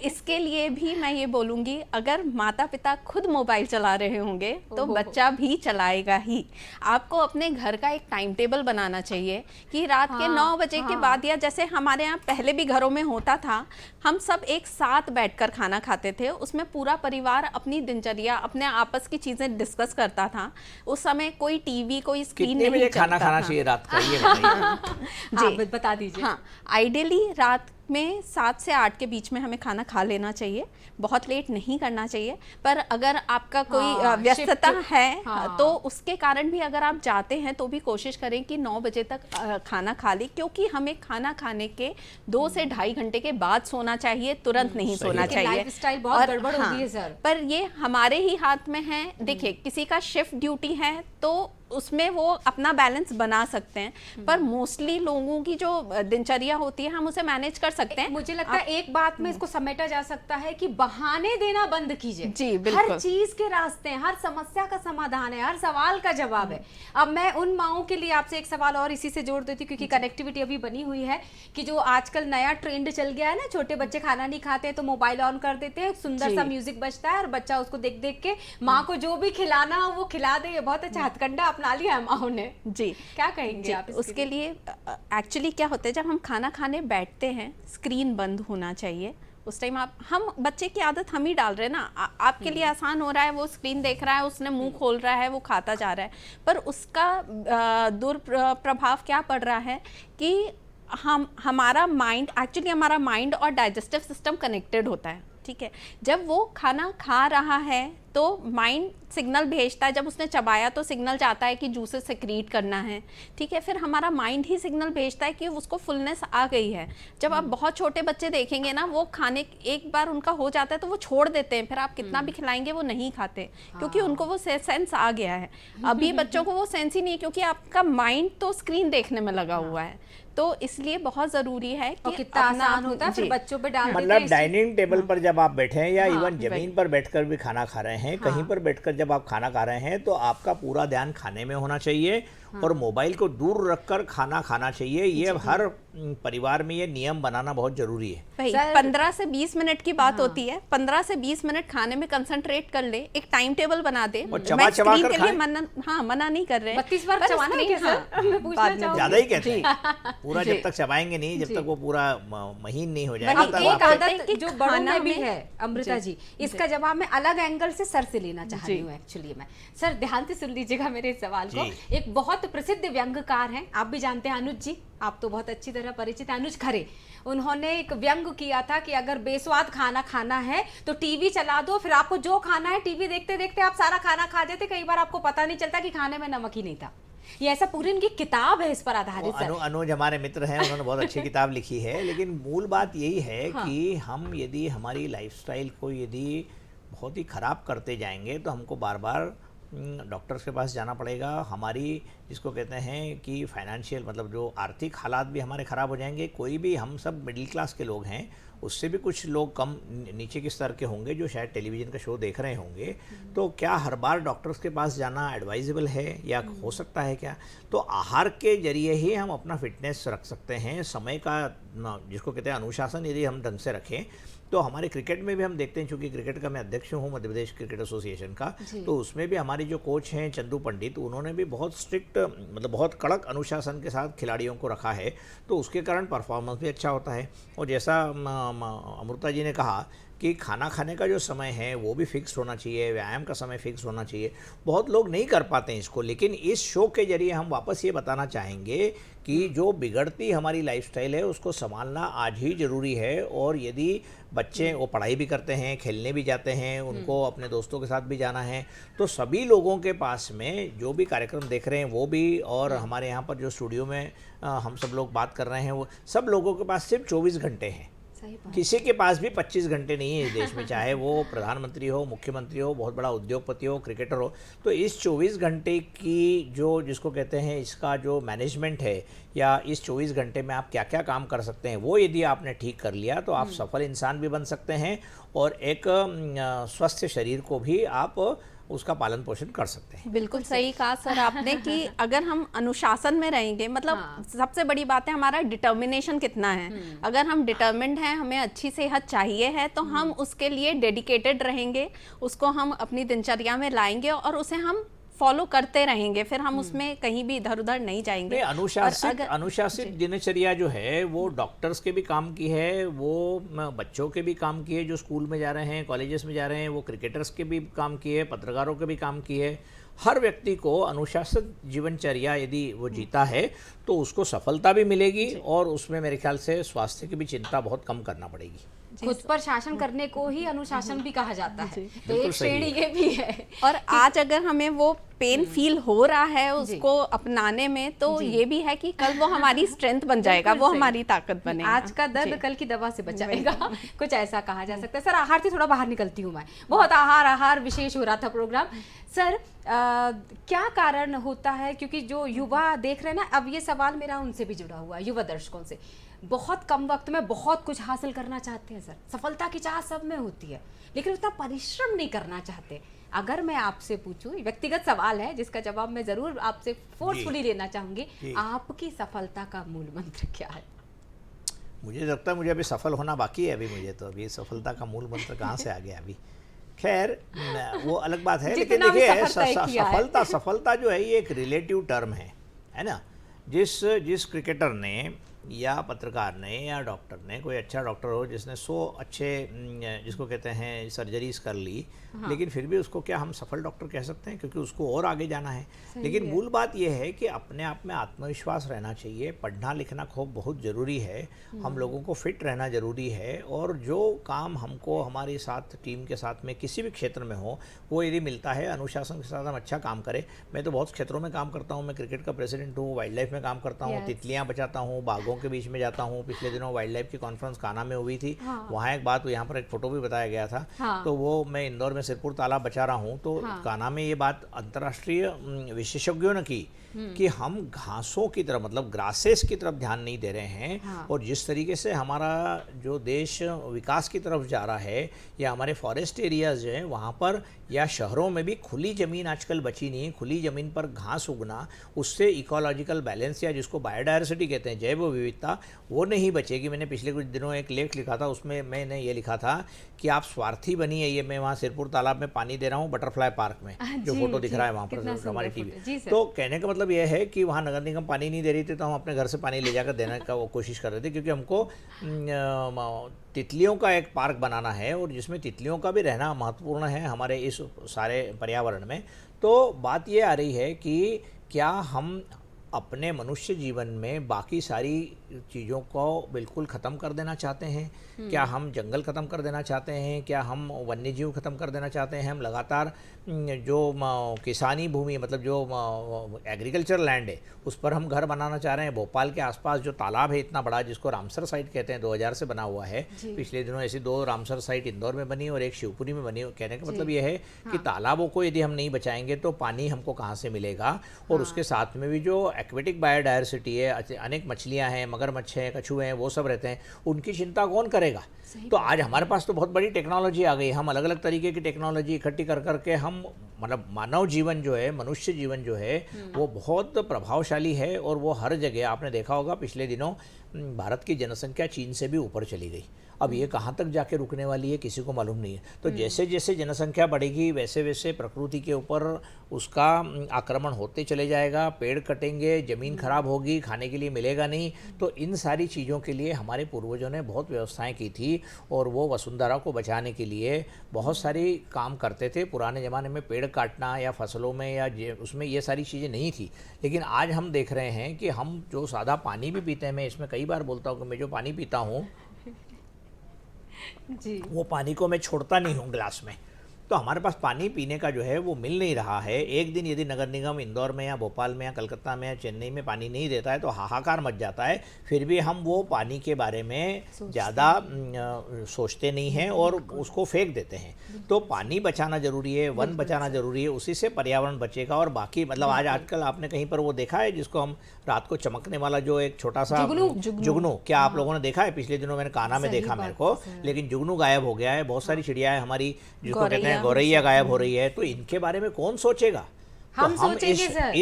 इसके लिए भी मैं ये बोलूँगी, अगर माता पिता खुद मोबाइल चला रहे होंगे तो बच्चा भी चलाएगा ही। आपको अपने घर का एक टाइम टेबल बनाना चाहिए कि रात के 9 बजे के बाद, या जैसे हमारे यहाँ पहले भी घरों में होता था, हम सब एक साथ बैठकर खाना खाते थे, उसमें पूरा परिवार अपनी दिनचर्या, अपने आपस की चीज़ें डिस्कस करता था। उस समय कोई टीवी, कोई स्क्रीन कितने नहीं बजे चलता खाना खाना था। चाहिए रात का, ये बताइए। जी बता दीजिए। हाँ, आइडियली रात में 7 से 8 के बीच में हमें खाना खा लेना चाहिए, बहुत लेट नहीं करना चाहिए। पर अगर आपका कोई व्यस्तता है तो उसके कारण भी अगर आप जाते हैं तो भी कोशिश करें कि 9 बजे तक खाना खा लें, क्योंकि हमें खाना खाने के 2 से 2.5 घंटे के बाद सोना चाहिए, तुरंत नहीं सोना चाहिए। लाइफस्टाइल बहुत गड़बड़ हो गई है सर। पर ये हमारे ही हाथ में है। देखिए, किसी का शिफ्ट ड्यूटी है तो उसमें वो अपना बैलेंस बना सकते हैं, पर मोस्टली लोगों की जो दिनचर्या होती है हम उसे मैनेज कर सकते हैं। मुझे लगता है एक बात में इसको समेटा जा सकता है कि बहाने देना बंद कीजिए। जी, बिल्कुल। हर चीज के रास्ते हैं, हर समस्या का समाधान है, हर सवाल का जवाब है। अब मैं उन माओं के लिए आपसे एक सवाल और इसी से जोड़ देती हूँ, क्योंकि कनेक्टिविटी अभी बनी हुई है कि जो आजकल नया ट्रेंड चल गया है ना, छोटे बच्चे खाना नहीं खाते हैं तो मोबाइल ऑन कर देते हैं, सुंदर सा म्यूजिक बजता है और बच्चा उसको देख देख के माँ को जो भी खिलाना हो वो खिला दे। ये बहुत अच्छा हथकंडा अपना लिया है माओं ने। जी, क्या कहेंगे आप उसके लिए? एक्चुअली क्या होता है, जब हम खाना खाने बैठते हैं स्क्रीन बंद होना चाहिए। उस टाइम हम बच्चे की आदत हम ही डाल रहे हैं ना। आपके लिए आसान हो रहा है, वो स्क्रीन देख रहा है, उसने मुंह खोल रहा है, वो खाता जा रहा है, पर उसका दुष्प्रभाव क्या पड़ रहा है कि हमारा माइंड और डाइजेस्टिव सिस्टम कनेक्टेड होता है, ठीक है। जब वो खाना खा रहा है तो माइंड सिग्नल भेजता है, जब उसने चबाया तो सिग्नल जाता है कि जूसेस सेक्रीट करना है, ठीक है। फिर हमारा माइंड ही सिग्नल भेजता है कि उसको फुलनेस आ गई है। जब आप बहुत छोटे बच्चे देखेंगे ना, वो खाने एक बार उनका हो जाता है तो वो छोड़ देते हैं, फिर आप कितना भी खिलाएंगे वो नहीं खाते, क्योंकि उनको वो सेंस आ गया है। अभी बच्चों को वो सेंस ही नहीं है, क्योंकि आपका माइंड तो स्क्रीन देखने में लगा हुआ है। तो इसलिए बहुत जरूरी है कि कितना आसान होता है, फिर बच्चों पे डाल देते मतलब हैं। डाइनिंग टेबल पर जब आप बैठे हैं या इवन जमीन पर बैठकर भी खाना खा रहे हैं, कहीं पर बैठकर जब आप खाना खा रहे हैं, तो आपका पूरा ध्यान खाने में होना चाहिए और मोबाइल को दूर रखकर खाना खाना चाहिए। ये हर परिवार में ये नियम बनाना बहुत जरूरी है। भाई 15 से 20 मिनट की बात होती है, 15 से 20 मिनट खाने में कंसंट्रेट कर ले, एक टाइम टेबल बना दे। और चबा चबा कर खाएं। मना नहीं कर रहे हैं। 32 बार पर चबाना है क्या सर? मैं पूछना बाद में चाहूंगी। ज्यादा ही कहते हैं, पूरा जब तक चबाएंगे नहीं, जब तक वो पूरा महीन नहीं हो जाएगा, अब तब एक आप आदत कि जो बड़ों खाना में भी में- है अमृता जी, इसका जवाब मैं अलग एंगल से सर से लेना चाह रही हूँ। एक्चुअली मैं सर ध्यान से सुन लीजिएगा मेरे इस सवाल को। जी। एक बहुत प्रसिद्ध व्यंग्यकार हैं, आप भी जानते हैं, अनुज जी, आप तो बहुत अच्छी तरह परिचित हैं, अनुज खरे। उन्होंने एक व्यंग किया था कि अगर बेस्वाद खाना खाना है तो टीवी चला दो, फिर आपको जो खाना है टीवी देखते देखते आप सारा खाना खा जाते, कई बार आपको पता नहीं चलता कि खाने में नमक ही नहीं था। ये ऐसा पूरी इनकी किताब है इस पर आधारित सर। अनुज हमारे मित्र हैं, उन्होंने बहुत अच्छी किताब लिखी है। लेकिन मूल बात यही है कि हम यदि हमारी लाइफस्टाइल को यदि बहुत ही ख़राब करते जाएंगे तो हमको बार बार डॉक्टर्स के पास जाना पड़ेगा। हमारी जिसको कहते हैं कि फाइनेंशियल, मतलब जो आर्थिक हालात भी हमारे ख़राब हो जाएंगे। कोई भी, हम सब मिडिल क्लास के लोग हैं, उससे भी कुछ लोग कम नीचे के स्तर के होंगे जो शायद टेलीविज़न का शो देख रहे होंगे। तो क्या हर बार डॉक्टर्स के पास जाना एडवाइजेबल है या हो सकता है क्या? तो आहार के जरिए ही हम अपना फिटनेस रख सकते हैं। समय का जिसको कहते हैं अनुशासन यदि हम ढंग से रखें तो हमारे क्रिकेट में भी हम देखते हैं, चूँकि क्रिकेट का मैं अध्यक्ष हूँ मध्य प्रदेश क्रिकेट एसोसिएशन का, तो उसमें भी हमारे जो कोच हैं चंदू पंडित, उन्होंने भी बहुत स्ट्रिक्ट, मतलब बहुत कड़क अनुशासन के साथ खिलाड़ियों को रखा है, तो उसके कारण परफॉर्मेंस भी अच्छा होता है। और जैसा अमृता जी ने कहा कि खाना खाने का जो समय है वो भी फिक्स होना चाहिए, व्यायाम का समय फिक्स होना चाहिए। बहुत लोग नहीं कर पाते हैं इसको, लेकिन इस शो के जरिए हम वापस ये बताना चाहेंगे कि जो बिगड़ती हमारी लाइफस्टाइल है उसको संभालना आज ही ज़रूरी है। और यदि बच्चे वो पढ़ाई भी करते हैं, खेलने भी जाते हैं, उनको अपने दोस्तों के साथ भी जाना है, तो सभी लोगों के पास में जो भी कार्यक्रम देख रहे हैं वो भी, और हमारे यहाँ पर जो स्टूडियो में हम सब लोग बात कर रहे हैं, वो सब लोगों के पास सिर्फ 24 घंटे हैं। सही बात। किसी के पास भी 25 घंटे नहीं है इस देश में, चाहे वो प्रधानमंत्री हो, मुख्यमंत्री हो, बहुत बड़ा उद्योगपति हो, क्रिकेटर हो। तो इस 24 घंटे की जो जिसको कहते हैं इसका जो मैनेजमेंट है, या इस 24 घंटे में आप क्या क्या काम कर सकते हैं, वो यदि आपने ठीक कर लिया तो आप सफल इंसान भी बन सकते हैं और एक स्वस्थ शरीर को भी आप उसका पालन पोषण कर सकते हैं। बिल्कुल सही कहा सर आपने कि अगर हम अनुशासन में रहेंगे, मतलब सबसे बड़ी बात है हमारा डिटर्मिनेशन कितना है। अगर हम डिटर्मिन्ड हैं, हमें अच्छी सेहत चाहिए है, तो हम उसके लिए डेडिकेटेड रहेंगे, उसको हम अपनी दिनचर्या में लाएंगे और उसे हम फॉलो करते रहेंगे, फिर हम उसमें कहीं भी इधर उधर नहीं जाएंगे। अनुशासित दिनचर्या जो है वो डॉक्टर्स के भी काम की है, वो बच्चों के भी काम की है जो स्कूल में जा रहे हैं, कॉलेजेस में जा रहे हैं, वो क्रिकेटर्स के भी काम की है, पत्रकारों के भी काम की है। हर व्यक्ति को अनुशासित जीवनचर्या यदि वो जीता है तो उसको सफलता भी मिलेगी और उसमें मेरे ख्याल से स्वास्थ्य की भी चिंता बहुत कम करना पड़ेगी। खुद पर शासन करने को ही अनुशासन भी कहा जाता है, तो एक श्रेणी ये भी है। और आज अगर हमें वो पेन फील हो रहा है उसको अपनाने में, तो ये भी है कि कल वो हमारी स्ट्रेंथ बन जाएगा, वो हमारी ताकत बनेगा। आज का दर्द कल की दवा से बचाएगा, कुछ ऐसा कहा जा सकता है। सर, आहार से थोड़ा बाहर निकलती हूँ मैं, बहुत आहार विशेष हो रहा था प्रोग्राम। सर, क्या कारण होता है, क्योंकि जो युवा देख रहे हैं ना, अब ये सवाल मेरा उनसे भी जुड़ा हुआ है, युवा दर्शकों से, बहुत कम वक्त में बहुत कुछ हासिल करना चाहते हैं सर, सफलता की चाह सब में होती है, लेकिन उतना परिश्रम नहीं करना चाहते। अगर मैं आपसे पूछूं, व्यक्तिगत सवाल है जिसका जवाब मैं जरूर आपसे फोर्सफुली लेना चाहूंगी, आपकी सफलता का मूल मंत्र क्या है? मुझे लगता है मुझे अभी सफल होना बाकी है, अभी सफलता का मूल मंत्र कहाँ से आ गया अभी। खैर वो अलग बात है, लेकिन देखिए सफलता जो है ये एक रिलेटिव टर्म है ना। जिस क्रिकेटर ने या पत्रकार ने या डॉक्टर ने, कोई अच्छा डॉक्टर हो जिसने 100 अच्छे जिसको कहते हैं सर्जरीज कर ली, लेकिन फिर भी उसको क्या हम सफल डॉक्टर कह सकते हैं, क्योंकि उसको और आगे जाना है। लेकिन मूल बात यह है कि अपने आप में आत्मविश्वास रहना चाहिए, पढ़ना लिखना खूब बहुत ज़रूरी है, हम लोगों को फिट रहना ज़रूरी है, और जो काम हमको हमारे साथ टीम के साथ में किसी भी क्षेत्र में हो वो यदि मिलता है, अनुशासन के साथ हम अच्छा काम करें। मैं तो बहुत क्षेत्रों में काम करता हूँ, मैं क्रिकेट का प्रेसिडेंट हूँ, वाइल्ड लाइफ में काम करता हूँ, तितलियाँ बचाता हूँ, बाघों के बीच में जाता हूँ। पिछले दिनों वाइल्ड लाइफ की कॉन्फ्रेंस कान्हा में हुई थी, वहाँ एक बात, यहाँ पर एक फोटो भी बताया गया था, तो वो मैं इंदौर में सिरपुर तालाब बचा रहा हूँ, तो कान्हा में ये बात अंतर्राष्ट्रीय विशेषज्ञों ने की कि हम घासों की तरफ, मतलब ग्रासेस की तरफ ध्यान नहीं दे रहे हैं, और जिस तरीके से हमारा जो देश विकास की तरफ जा रहा है, या हमारे फॉरेस्ट एरियाज जो हैं वहाँ पर, या शहरों में भी खुली ज़मीन आजकल बची नहीं, खुली ज़मीन पर घास उगना, उससे इकोलॉजिकल बैलेंस या जिसको बायोडायवर्सिटी कहते हैं, जैव विविधता, वो नहीं बचेगी। मैंने पिछले कुछ दिनों एक लेख लिखा था, उसमें मैंने ये लिखा था कि आप स्वार्थी बनिए। ये मैं वहाँ सिरपुर तालाब में पानी दे रहा हूँ, बटरफ्लाई पार्क में, जो फोटो दिख रहा है वहाँ पर हमारी टीवी। तो कहने का मतलब यह है कि वहाँ नगर निगम पानी नहीं दे रही थी, तो हम अपने घर से पानी ले जाकर देने का वो कोशिश कर रहे थे, क्योंकि हमको तितलियों का एक पार्क बनाना है, और जिसमें तितलियों का भी रहना महत्वपूर्ण है हमारे इस सारे पर्यावरण में। तो बात ये आ रही है कि क्या हम अपने मनुष्य जीवन में बाकी सारी चीज़ों को बिल्कुल ख़त्म कर देना चाहते हैं? क्या हम जंगल ख़त्म कर देना चाहते हैं? क्या हम वन्य जीव ख़त्म कर देना चाहते हैं? हम लगातार जो किसानी भूमि, मतलब जो एग्रीकल्चर लैंड है, उस पर हम घर बनाना चाह रहे हैं। भोपाल के आसपास जो तालाब है इतना बड़ा, जिसको रामसर साइट कहते हैं, 2000 से बना हुआ है, पिछले दिनों ऐसी 2 रामसर साइट इंदौर में बनी और एक शिवपुरी में बनी। कहने का मतलब ये है कि तालाबों को यदि हम नहीं बचाएंगे तो पानी हमको कहाँ से मिलेगा? और उसके साथ में भी जो एक्वेटिक बायोडायवर्सिटी है, अनेक मछलियाँ हैं, मगरमच्छ हैं, कछुए हैं, वो सब रहते हैं, उनकी चिंता कौन करेगा? तो आज हमारे पास तो बहुत बड़ी टेक्नोलॉजी आ गई, हम अलग अलग तरीके की टेक्नोलॉजी इकट्ठी कर करके हम, मतलब मानव जीवन जो है, मनुष्य जीवन जो है, वो बहुत प्रभावशाली है, और वो हर जगह आपने देखा होगा पिछले दिनों भारत की जनसंख्या चीन से भी ऊपर चली गई। अब ये कहाँ तक जाके रुकने वाली है किसी को मालूम नहीं है। तो जैसे जैसे जनसंख्या बढ़ेगी वैसे वैसे प्रकृति के ऊपर उसका आक्रमण होते चले जाएगा, पेड़ कटेंगे, ज़मीन खराब होगी, खाने के लिए मिलेगा नहीं। तो इन सारी चीज़ों के लिए हमारे पूर्वजों ने बहुत व्यवस्थाएं की थी, और वो वसुंधरा को बचाने के लिए बहुत सारी काम करते थे। पुराने ज़माने में पेड़ काटना या फसलों में या उसमें ये सारी चीज़ें नहीं थी, लेकिन आज हम देख रहे हैं कि हम जो सादा पानी भी पीते हैं, मैं इसमें कई बार बोलता हूँ कि मैं जो पानी पीता हूँ जी, वो पानी को मैं छोड़ता नहीं हूँ गिलास में, तो हमारे पास पानी पीने का जो है वो मिल नहीं रहा है। एक दिन यदि नगर निगम इंदौर में या भोपाल में या कलकत्ता में या चेन्नई में पानी नहीं देता है तो हाहाकार मच जाता है। फिर भी हम वो पानी के बारे में ज़्यादा सोचते नहीं हैं और उसको फेंक देते हैं। तो पानी बचाना ज़रूरी है, वन बचाना ज़रूरी है, उसी से पर्यावरण बचेगा। और बाकी मतलब आज आजकल आपने कहीं पर वो देखा है जिसको हम रात को चमकने वाला जो एक छोटा सा जुगनू, क्या आप लोगों ने देखा है? पिछले दिनों मैंने कान्हा में देखा मेरे को, लेकिन जुगनू गायब हो गया है। बहुत सारी चिड़िया है हमारी जिसको कहते हैं गौरैया गायब हो रही है। तो इनके बारे में कौन सोचेगा? हम तो सोचेंगे सर।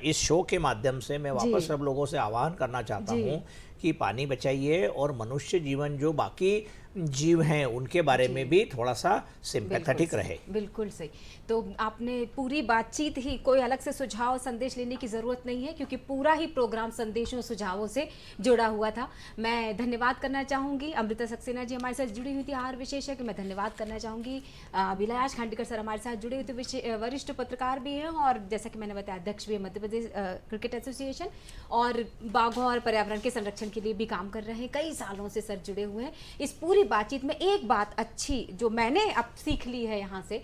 इस शो के माध्यम से मैं वापस सब लोगों से आह्वान करना चाहता हूँ कि पानी बचाइए और मनुष्य जीवन जो बाकी जीव हैं उनके बारे में भी थोड़ा सा सिंपैथेटिक रहे। बिल्कुल सही। तो आपने पूरी बातचीत ही, कोई अलग से सुझाव संदेश लेने की ज़रूरत नहीं है क्योंकि पूरा ही प्रोग्राम संदेशों सुझावों से जुड़ा हुआ था। मैं धन्यवाद करना चाहूँगी, अमृता सक्सेना जी हमारे साथ जुड़ी हुई थी आहार विशेषज्ञ। मैं धन्यवाद करना चाहूँगी अभिलाष खांडेकर सर हमारे साथ जुड़े हुए थे, वरिष्ठ पत्रकार भी हैं और जैसा कि मैंने बताया अध्यक्ष भी है मध्य प्रदेश क्रिकेट एसोसिएशन, और बाघों और पर्यावरण के संरक्षण के लिए भी काम कर रहे हैं। कई सालों से सर जुड़े हुए हैं। इस पूरी बातचीत में एक बात अच्छी जो मैंने अब सीख ली है यहाँ से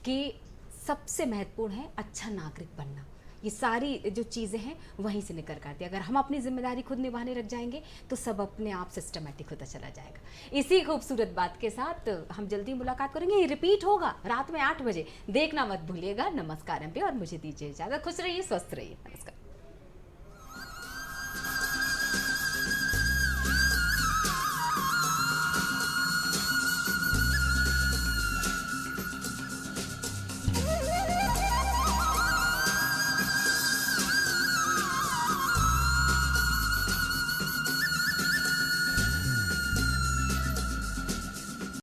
कि सबसे महत्वपूर्ण है अच्छा नागरिक बनना। ये सारी जो चीज़ें हैं वहीं से निकल करती है। अगर हम अपनी जिम्मेदारी खुद निभाने लग जाएंगे तो सब अपने आप सिस्टमेटिक होता चला जाएगा। इसी खूबसूरत बात के साथ हम जल्दी मुलाकात करेंगे। ये रिपीट होगा रात में 8 बजे, देखना मत भूलिएगा। नमस्कार एमपी, और मुझे दीजिए इजाज़त। खुश रहिए, स्वस्थ रहिए। नमस्कार।